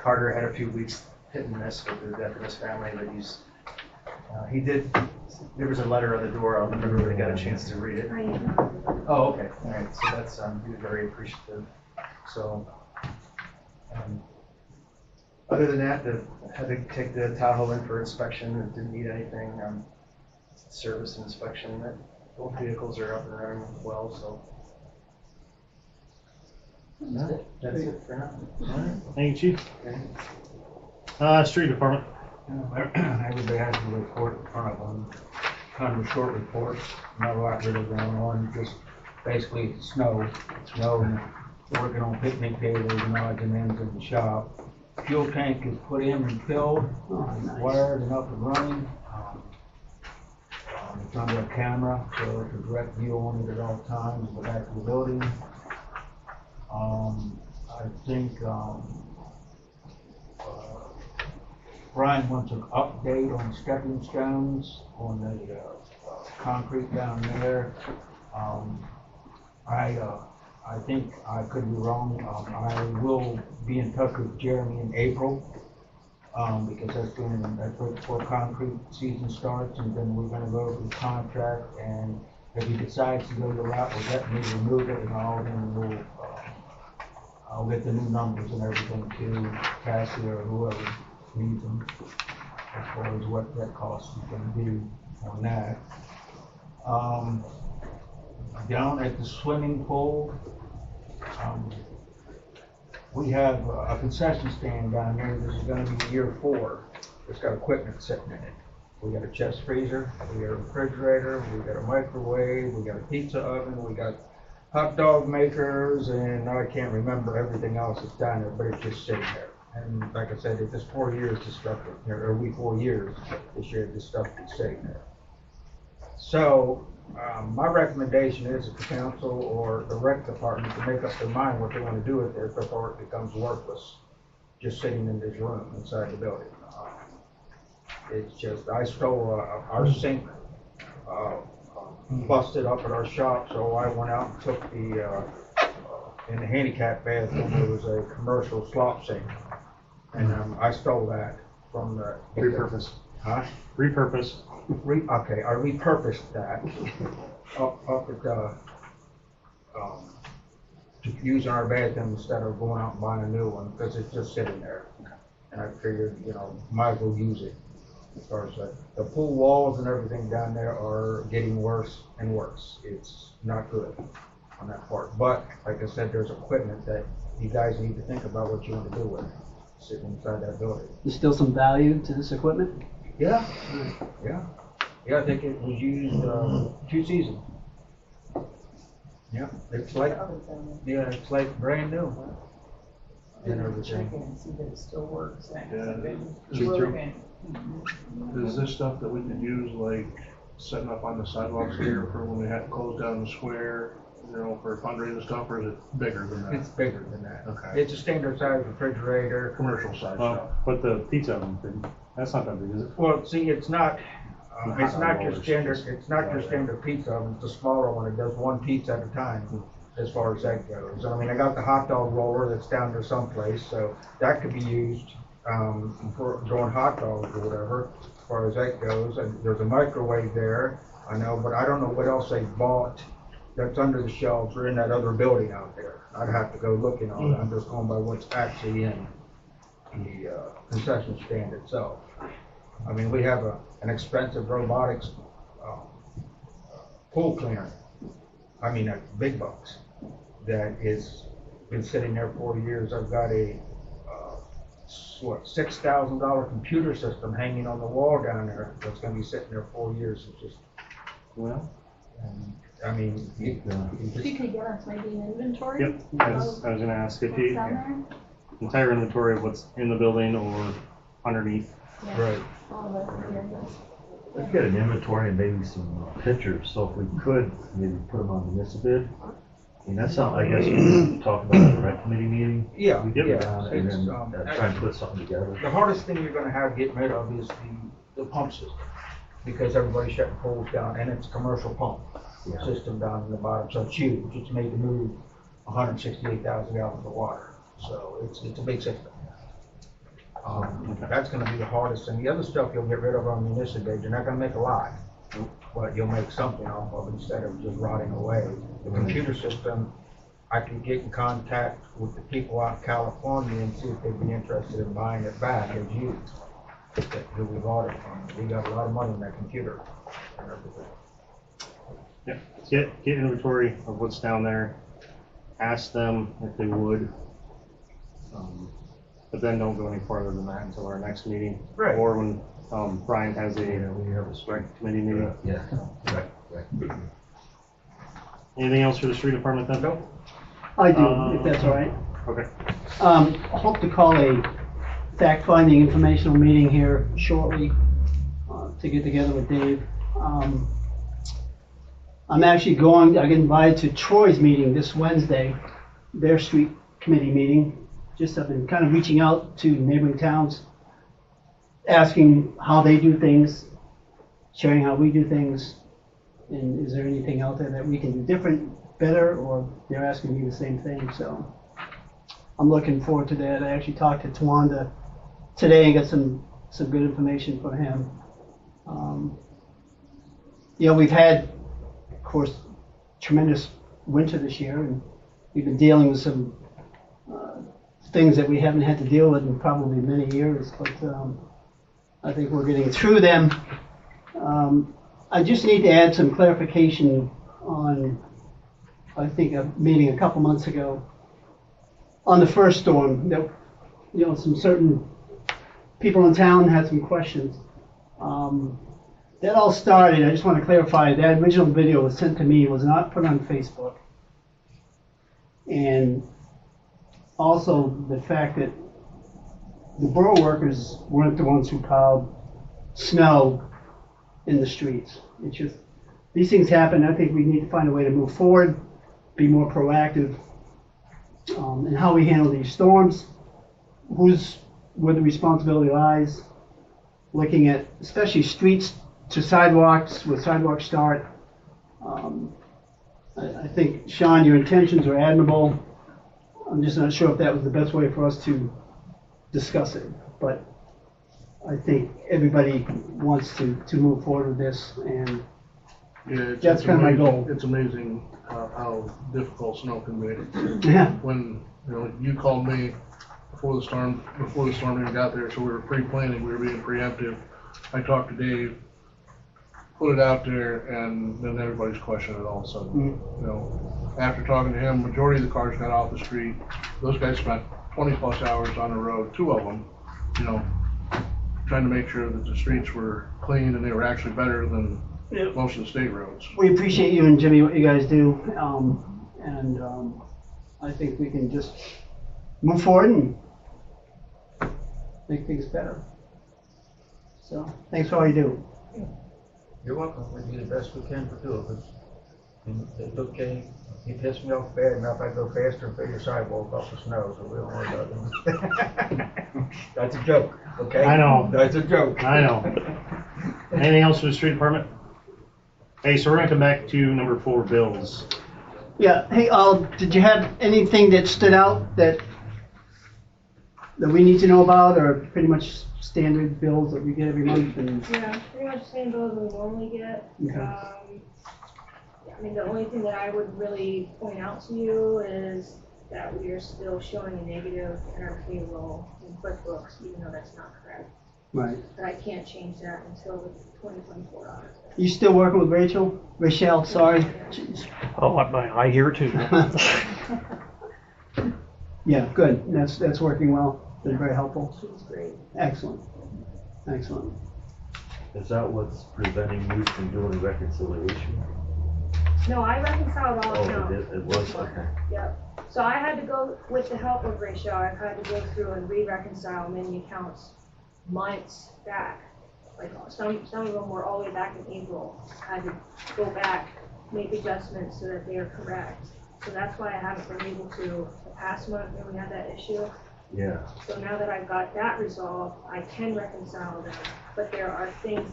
Carter had a few weeks hit and miss with the death of his family, but there was a letter on the door. I don't remember when he got a chance to read it. Oh, okay. All right. So that's, he was very appreciative. So, other than that, had to take the Tahoe in for inspection. It didn't need anything. Service inspection. Both vehicles are up and running well, so. That's it for now. All right. Thank you, Chief. Street department. Everybody has a report in front of them, kind of a short report, not a lot really going on, just basically snow, and working on picnic tables and odds and ends in the shop. Fuel tank is put in and filled, wired and up and running. It's under a camera, so it's a direct view on it at all times in the back of the building. I think Brian wants an update on stepping stones on the concrete down there. I think I could be wrong. I will be in touch with Jeremy in April because that's before concrete season starts, and then we're going to go over the contract. And if he decides to go the route, we'll definitely remove it and all. Then I'll get the new numbers and everything to Cassie or whoever needs them, as far as what that cost is gonna be on that. Down at the swimming pool, we have a concession stand down there. This is gonna be year 4. It's got equipment sitting in it. We got a chest freezer, we got a refrigerator, we got a microwave, we got a pizza oven, we got hot dog makers, and I can't remember everything else that's down there, but it's just sitting there. And like I said, it's 4 years this stuff, or we 4 years this year this stuff is sitting there. So, my recommendation is that the council or the rec department to make up their mind what they want to do with it before it becomes worthless, just sitting in this room inside the building. It's just, I stole our sink, busted up at our shop, so I went out and took the, in the handicap bathroom, there was a commercial slop sink. And I stole that from the. Repurposed. Huh? Repurposed. Okay, I repurposed that up at to use in our bathroom instead of going out and buying a new one, because it's just sitting there. And I figured, might as well use it. As far as the pool walls and everything down there are getting worse and worse. It's not good on that part. But like I said, there's equipment that you guys need to think about what you want to do with it, sitting inside that building. There's still some value to this equipment? Yeah, yeah. Yeah, I think it was used 2 seasons. Yeah, it's like brand new. And Check everything. in and see that it still works. Yeah. Is this stuff that we could use, like, setting up on the sidewalks here for when we have to close down the square, for fundraising stuff, or is it bigger than that? It's bigger than that. Okay. It's a standard size refrigerator. Commercial size stuff. But the pizza oven thing, that's not that big, is it? Well, see, it's not your standard, rollers. it's not your standard pizza oven. It's a smaller one. It does 1 pizza at a time, as far as that goes. I mean, I got the hot dog roller that's down there someplace, so that could be used for doing hot dogs or whatever, as far as that goes. And there's a microwave there, I know, but I don't know what else they bought that's under the shelves or in that other building out there. I'd have to go looking on it. I'm just going by what's actually in the concession stand itself. I mean, we have an expensive robotics pool cleaner. I mean, a big bucks that is been sitting there 4 years. I've got a $6,000 computer system hanging on the wall down there that's going to be sitting there 4 years. It's just, Well, I mean, You could get us maybe an inventory? yep, I was gonna ask if What's you, down entire inventory of what's in the building or underneath. there? right. All the areas. Let's get an inventory and maybe some pictures, so if we could, maybe put them on the municipal bid. I mean, that's something I guess we can talk about at the rec committee meeting. Yeah, We get yeah. around and It's, then try and put something together. The hardest thing you're gonna have getting rid of is the pump system, because everybody's shutting pools down, and it's a commercial pump Yeah. system down in the bottom, so it's huge. It's made to move 168,000 gallons of water, so it's a big system. That's gonna be the hardest thing. The other stuff you'll get rid of on municipal bid, you're not gonna make a lot, but you'll make something off of it instead of just rotting away. The computer system, I can get in contact with the people out in California and see if they'd be interested in buying it back as used, who we bought it from. We got a lot of money in that computer and everything. Yeah, get inventory of what's down there. Ask them if they would. But then don't go any farther than that until our next meeting. Right. Or when Brian has Yeah, a we have a rec committee meeting. Yeah, right. Anything else for the street department then? Nope. I do, if that's all right. Okay. I hope to call a fact-finding informational meeting here shortly to get together with Dave. I'm actually I get invited to Troy's meeting this Wednesday, their street committee meeting. Just I've been kind of reaching out to neighboring towns, asking how they do things, sharing how we do things, and is there anything out there that we can do different, better, or they're asking me the same thing, so I'm looking forward to that. I actually talked to Tawanda today and got some good information from him. We've had, of course, tremendous winter this year, and we've been dealing with some things that we haven't had to deal with in probably many years, but I think we're getting through them. I just need to add some clarification on, I think, a meeting a couple months ago on the first storm. That, you know, some certain people in town had some questions. That all started, I just want to clarify, that original video was sent to me, was not put on Facebook. And also the fact that the borough workers weren't the ones who plowed snow in the streets. It's just, these things happen. I think we need to find a way to move forward, be more proactive in how we handle these storms, where the responsibility lies, looking at especially streets to sidewalks, where sidewalks start. I think, Sean, your intentions are admirable. I'm just not sure if that was the best way for us to discuss it, but I think everybody wants to move forward with this, and that's kind of my goal. It's amazing how difficult snow can be. Yeah. When, you know, you called me before the storm even got there, so we were pre-planning, we were being preemptive. I talked to Dave, put it out there, and then everybody's questioning it all of a sudden. You know, after talking to him, majority of the cars got off the street. Those guys spent 20 plus hours on the road, 2 of them, you know, trying to make sure that the streets were clean and they were actually better than most of the state roads. We appreciate you and Jimmy, what you guys do, and I think we can just move forward and make things better. So, thanks for all you do. You're welcome. We do the best we can for 2 of us. And it's okay. You piss me off bad enough, I go faster and figure sidewalk off the snow, so we don't worry about them. That's a joke, okay? I know. That's a joke. I know. Anything else for the street department? Hey, so we're gonna come back to number 4, bills. Yeah, hey, did you have anything that stood out that we need to know about, or pretty much standard bills that we get every month? And Yeah, pretty much the same bills we normally get. Okay. I mean, the only thing that I would really point out to you is that we are still showing a negative in our payroll in QuickBooks, even though that's not correct. right. But I can't change that until the 2024 audit. You still working with Rachel, sorry. Jeez. Oh, I hear too. Yeah, good. That's working well. Been very helpful. She's great. Excellent. Excellent. Is that what's preventing you from doing reconciliation? No, I reconciled all Oh, accounts. it was, okay. Yep. So I had to go, with the help of Rachel, I had to go through and re-reconcile many accounts months back. Like some of them were all the way back in April. I had to go back, make adjustments so that they are correct. So that's why I haven't been able to, the past month when we had that issue. Yeah. So now that I've got that resolved, I can reconcile them. But there are things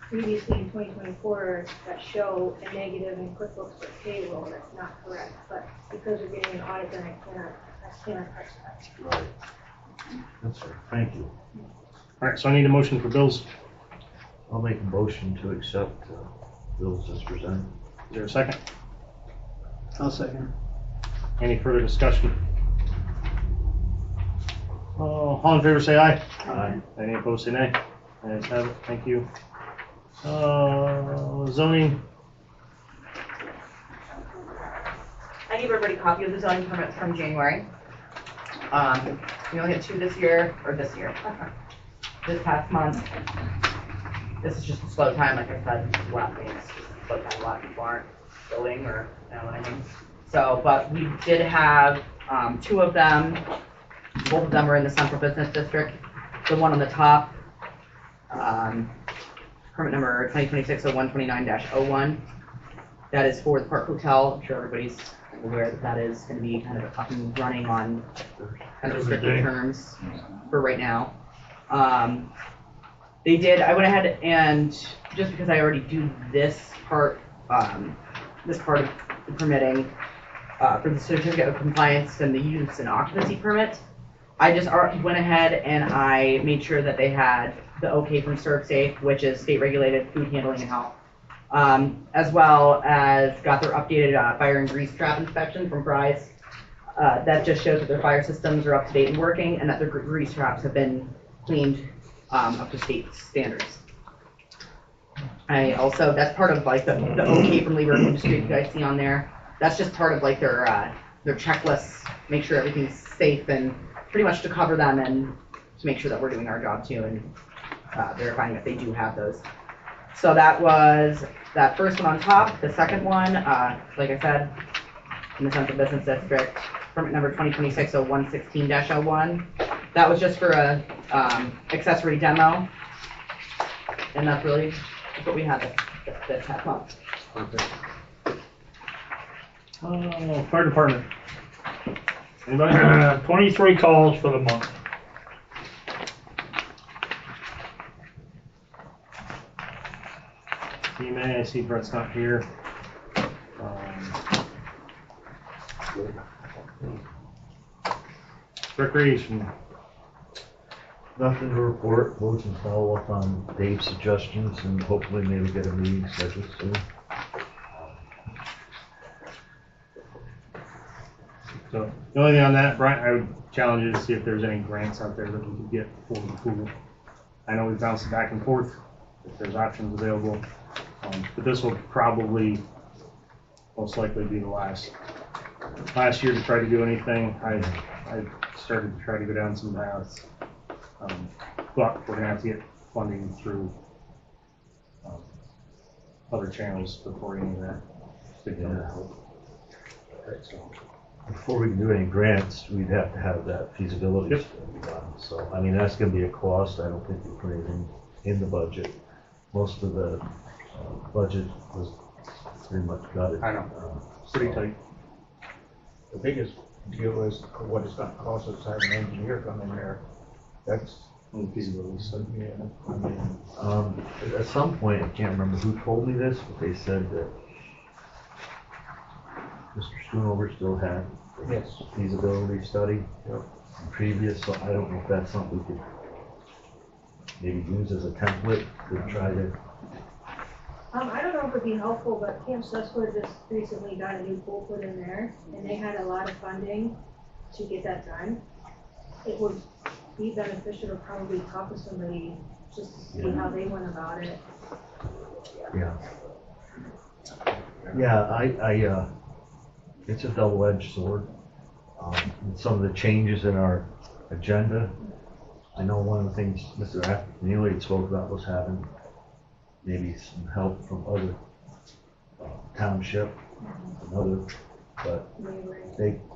previously in 2024 that show a negative in QuickBooks for payroll that's not correct. But because we're getting an audit done, I cannot touch that. Right. That's right. Thank you. All right, so I need a motion for bills. I'll make a motion to accept bills as presented. Is there a second? I'll second. Any further discussion? All in favor say aye. Aye. Any opposed say nay. Ayes have it, thank you. Zoning, I gave everybody a copy of the zoning permits from January. We only had 2 this past month. This is just a slow time, like I said, last meeting, it's just a slow time, a lot of people aren't building, or, you know what I mean? So, but we did have 2 of them, both of them are in the central business district. The one on the top, permit number 2026-0129-01. That is for the Park Hotel. I'm sure everybody's aware that that is going to be kind of up and running on kind of restricted terms for right now. I went ahead and, just because I already do this part of the permitting for the certificate of compliance and the use and occupancy permit, I just went ahead and I made sure that they had the okay from ServSafe, which is state regulated food handling and health, as well as got their updated fire and grease trap inspection from Fry's. That just shows that their fire systems are up to date and working, and that their grease traps have been cleaned up to state standards. I also, that's part of like the OK from labor industry you guys see on there. That's just part of like their checklists, make sure everything's safe and pretty much to cover them and to make sure that we're doing our job too and verifying that they do have those. So that was that first one on top. The second one, like I said, in the Central Business District, permit number 2026-0116-01. That was just for a accessory demo, and that's really what we had this half month. Fire department. Anybody? 23 calls for the month. I see Brett's not here. Recreation. Nothing to report, we'll just follow up on Dave's suggestions and hopefully maybe get a meeting scheduled soon. So the only thing on that, Brian, I would challenge you to see if there's any grants out there that we could get for the pool. I know we bounced it back and forth, if there's options available, but this will probably most likely be the last year to try to do anything. I started to try to go down some paths, but we're gonna have to get funding through other channels before any of that. Before we can do any grants, we'd have to have that feasibility study done. So, I mean, that's gonna be a cost. I don't think we put anything in the budget. Most of the budget was pretty much gutted. I know, pretty tight. The biggest deal is what it's gonna cost us to have an engineer come in there. That's, Feasibility study. yeah, I mean, At some point, I can't remember who told me this, but they said that Mr. Schoonover still had yes. a feasibility study Yep. previous, so I don't know if that's something we could maybe use as a template to try to. I don't know if it'd be helpful, but Camp Suswood just recently got a new pool put in there, and they had a lot of funding to get that done. It would be beneficial to probably talk to somebody just to see how they went about it. Yeah. Yeah, it's a double-edged sword. And some of the changes in our agenda, I know one of the things Mr. Neely had spoke about was having maybe some help from other township and other, but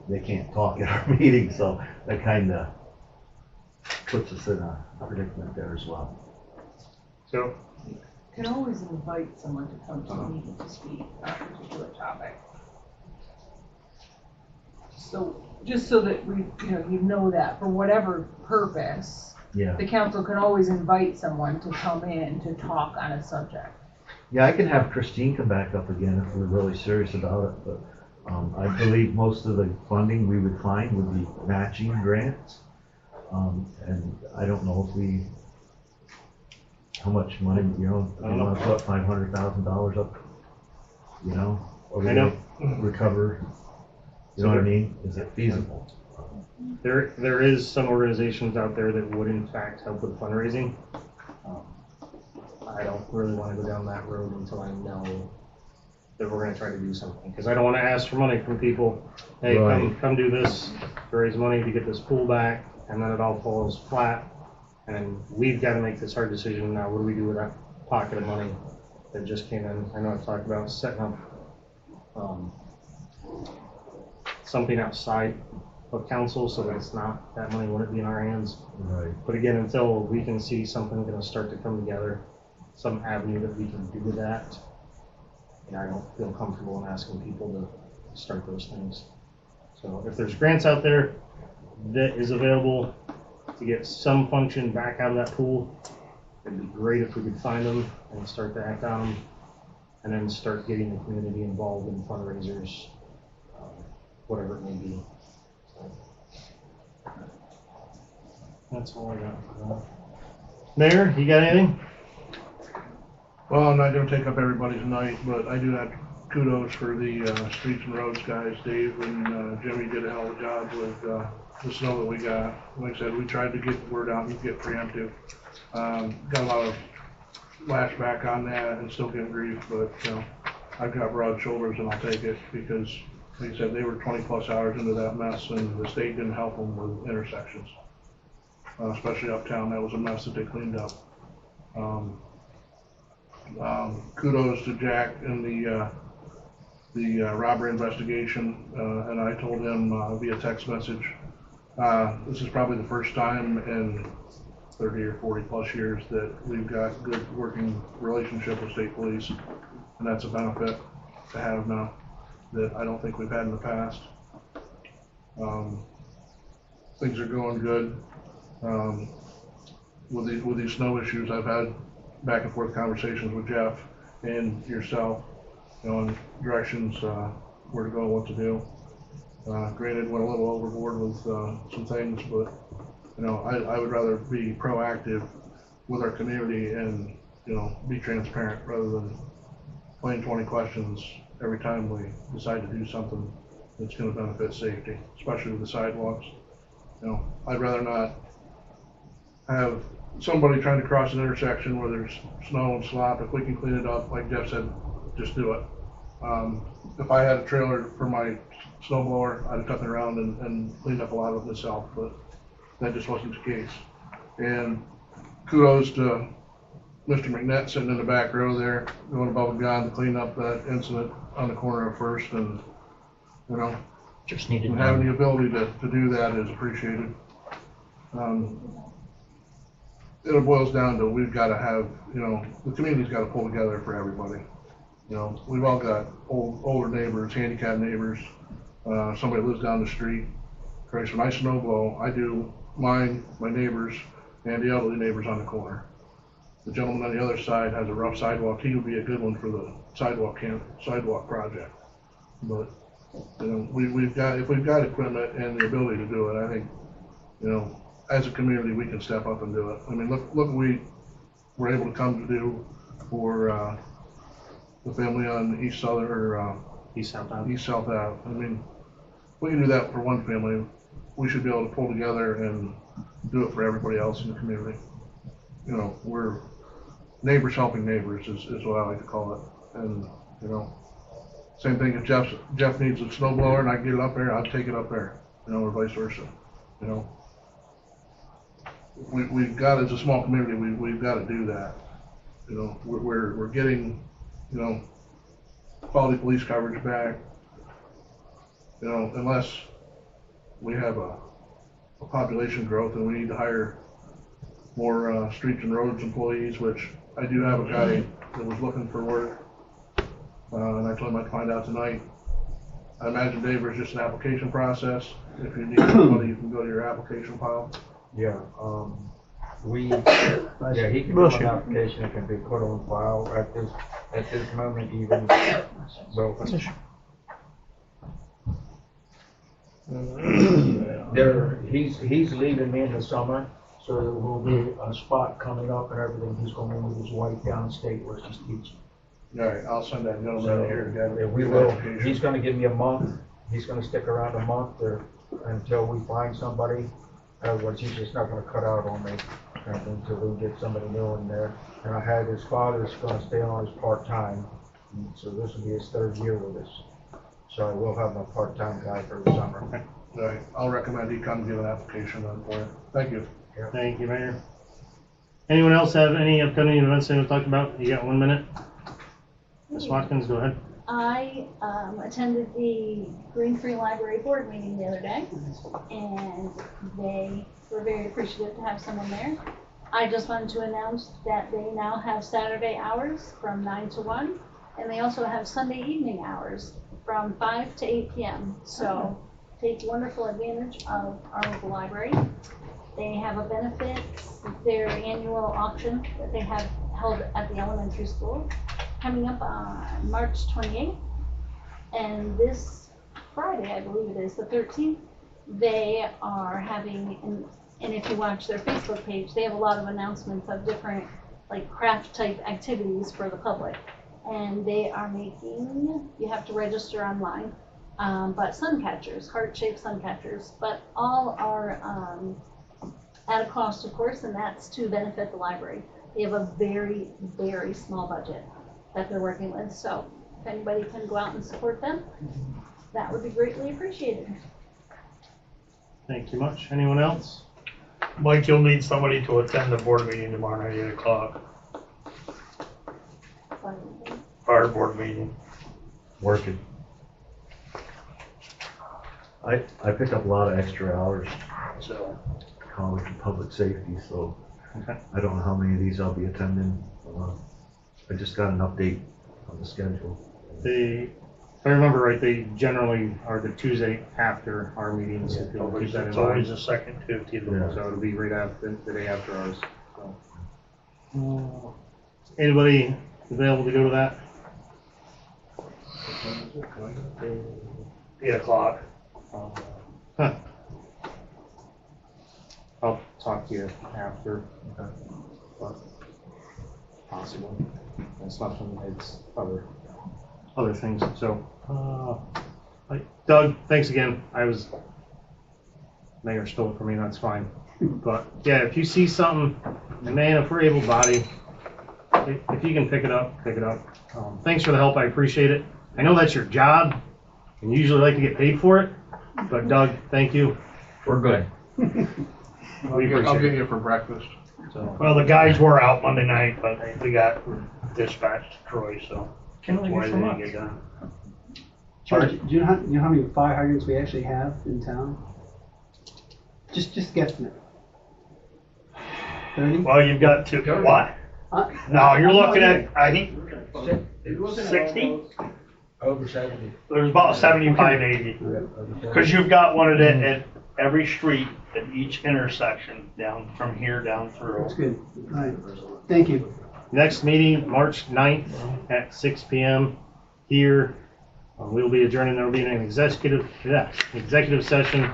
they can't talk at our meeting, so that kind of puts us in a predicament there as well. So, Can always invite someone to come to a meeting to speak on a particular topic. So, just so that we, you know that for whatever purpose, Yeah. the council can always invite someone to come in to talk on a subject. Yeah, I can have Christine come back up again if we're really serious about it, but I believe most of the funding we would find would be matching grants. And I don't know if how much money, if you want to put $500,000 up, or I know. recover, you know what I mean? Is it feasible? there is some organizations out there that would in fact help with fundraising. I don't really want to go down that road until I know that we're going to try to do something, because I don't want to ask for money from people. Hey, Right. come do this to raise money to get this pool back, and then it all falls flat. And we've got to make this hard decision now. What do we do with that pocket of money that just came in? I know I've talked about setting up something outside of council so that it's not, that money wouldn't be in our hands. Right. But again, until we can see something going to start to come together, some avenue that we can do with that, and I don't feel comfortable in asking people to start those things. So if there's grants out there that is available to get some function back out of that pool, it'd be great if we could find them and start to act on them, and then start getting the community involved in fundraisers, whatever it may be. So, that's all I got for that. Mayor, you got anything? Well, I'm not gonna take up everybody's night, but I do have kudos for the streets and roads guys. Dave and Jimmy did a hell of a job with the snow that we got. Like I said, we tried to get the word out and get preemptive. Got a lot of lashback on that and still getting grief, but you know, I've got broad shoulders and I'll take it because, like I said, they were 20+ hours into that mess and the state didn't help them with intersections. Especially uptown, that was a mess that they cleaned up. Kudos to Jack and the robbery investigation, and I told him via text message, this is probably the first time in 30 or 40+ years that we've got good working relationship with state police, and that's a benefit to have now that I don't think we've had in the past. Things are going good. With these snow issues, I've had back and forth conversations with Jeff and yourself, you know, on directions where to go, what to do. Granted, went a little overboard with some things, but you know, I would rather be proactive with our community and you know be transparent rather than playing 20 questions every time we decide to do something that's going to benefit safety, especially with the sidewalks. You know, I'd rather not have somebody trying to cross an intersection where there's snow and slop. If we can clean it up, like Jeff said, just do it. If I had a trailer for my snow blower, I'd have took it around and cleaned up a lot of it myself, but that just wasn't the case. And kudos to Mr. McNett sitting in the back row there, going above and beyond to clean up that incident on the corner of First, and you know, Just needed and having the ability to do that is appreciated. It boils down to we've got to have, you know, the community's got to pull together for everybody. You know, we've all got older neighbors, handicapped neighbors. Somebody lives down the street. Christ, when I snow blow, I do mine, my neighbors, and the elderly neighbors on the corner. The gentleman on the other side has a rough sidewalk. He would be a good one for the sidewalk project. But you know, we've got, if we've got equipment and the ability to do it, I think, you know, as a community, we can step up and do it. I mean, look what we were able to come to do for the family on East South Ave. I mean, we can do that for one family. We should be able to pull together and do it for everybody else in the community. You know, we're neighbors helping neighbors is what I like to call it. And you know, same thing if Jeff needs a snow blower and I can get it up there, I'll take it up there. You know, or vice versa. You know, we've got, as a small community, we've got to do that. You know, we're getting, you know, quality police coverage back. You know, unless we have a population growth and we need to hire more streets and roads employees, which I do have a guy that was looking for work, and I told him I'd find out tonight. I imagine, Dave, there's just an application process. If you need somebody, you can go to your application file. Yeah, he can put an application that can be put on file at this moment even, so. He's leaving in the summer, so there will be a spot coming up and everything. He's going in with his wife downstate where she's teaching. All right, I'll send that gentleman here together. We will. He's gonna give me a month. He's gonna stick around a month until we find somebody. Otherwise, he's just not gonna cut out on me until we get somebody new in there. And I had his father's gonna stay on as part-time, so this will be his 3rd year with us. So I will have a part-time guy for the summer. All right, I'll recommend he come give an application then for you. Thank you. Yeah. Thank you, Mayor. Anyone else have any upcoming events they want to talk about? You got 1 minute. Ms. Watkins, go ahead. I attended the Green Free Library Board meeting the other day, and they were very appreciative to have someone there. I just wanted to announce that they now have Saturday hours from 9 to 1, and they also have Sunday evening hours from 5 to 8 p.m. So take wonderful advantage of our local library. They have a benefit, their annual auction that they have held at the elementary school, coming up on March 28th. And this Friday, I believe it is, the 13th, they are having, and if you watch their Facebook page, they have a lot of announcements of different like craft type activities for the public. and they are making, you have to register online, but sun catchers, heart-shaped sun catchers, but all are at a cost, of course, and that's to benefit the library. They have a very, very small budget that they're working with, so if anybody can go out and support them, that would be greatly appreciated. Thank you much. Anyone else? Mike, you'll need somebody to attend the board meeting tomorrow night at 8 o'clock, our board meeting. Working. I pick up a lot of extra hours, So, college and public safety, so Okay. I don't know how many of these I'll be attending. I just got an update on the schedule. If I remember right, they generally are the Tuesday after our meetings. If you'll keep that in it's always mind. the second Tuesday of the Yeah. month. So it'll be right after, the day after ours. So. Anybody available to go to that? 8 o'clock. Huh. I'll talk to you after. But possible. It's nothing, it's other things, so. Doug, thanks again. Mayor stole it from me, that's fine. But yeah, if you see something, and man, if we're able-bodied, if you can pick it up, pick it up. Thanks for the help, I appreciate it. I know that's your job, and you usually like to get paid for it, but Doug, thank you. We're good. I'll We get appreciate it. you for breakfast. So, Well, the guys were out Monday night, but we got dispatched to Troy, so can that's we why get they some didn't up? get done. George, do you know how many fire hydrants we actually have in town? Just guesstimate. 30? Well, you've got two, what? No, you're looking at, I think, 60? Over 70. There's about 75, 80. Because you've got one at every street, at each intersection, down from here down through. That's good. All right. Thank you. Next meeting, March 9th at 6 p.m. here. We'll be adjourning. There will be an executive session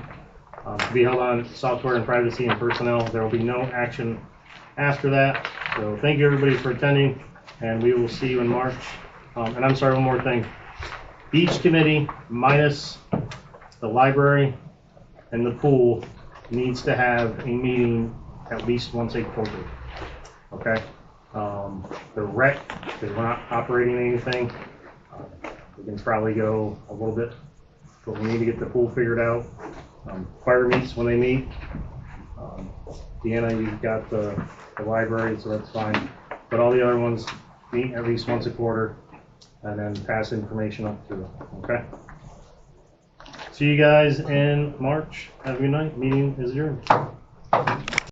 to be held on software and privacy and personnel. There will be no action after that. So thank you everybody for attending, and we will see you in March. And I'm sorry, one more thing. Each committee minus the library and the pool needs to have a meeting at least once a quarter. Okay? The rec, because we're not operating anything, we can probably go a little bit, but we need to get the pool figured out. Fire meets when they meet. Deanna, you've got the library, so that's fine. But all the other ones meet at least once a quarter and then pass information up through, okay? See you guys in March. Have a good night. Meeting is adjourned.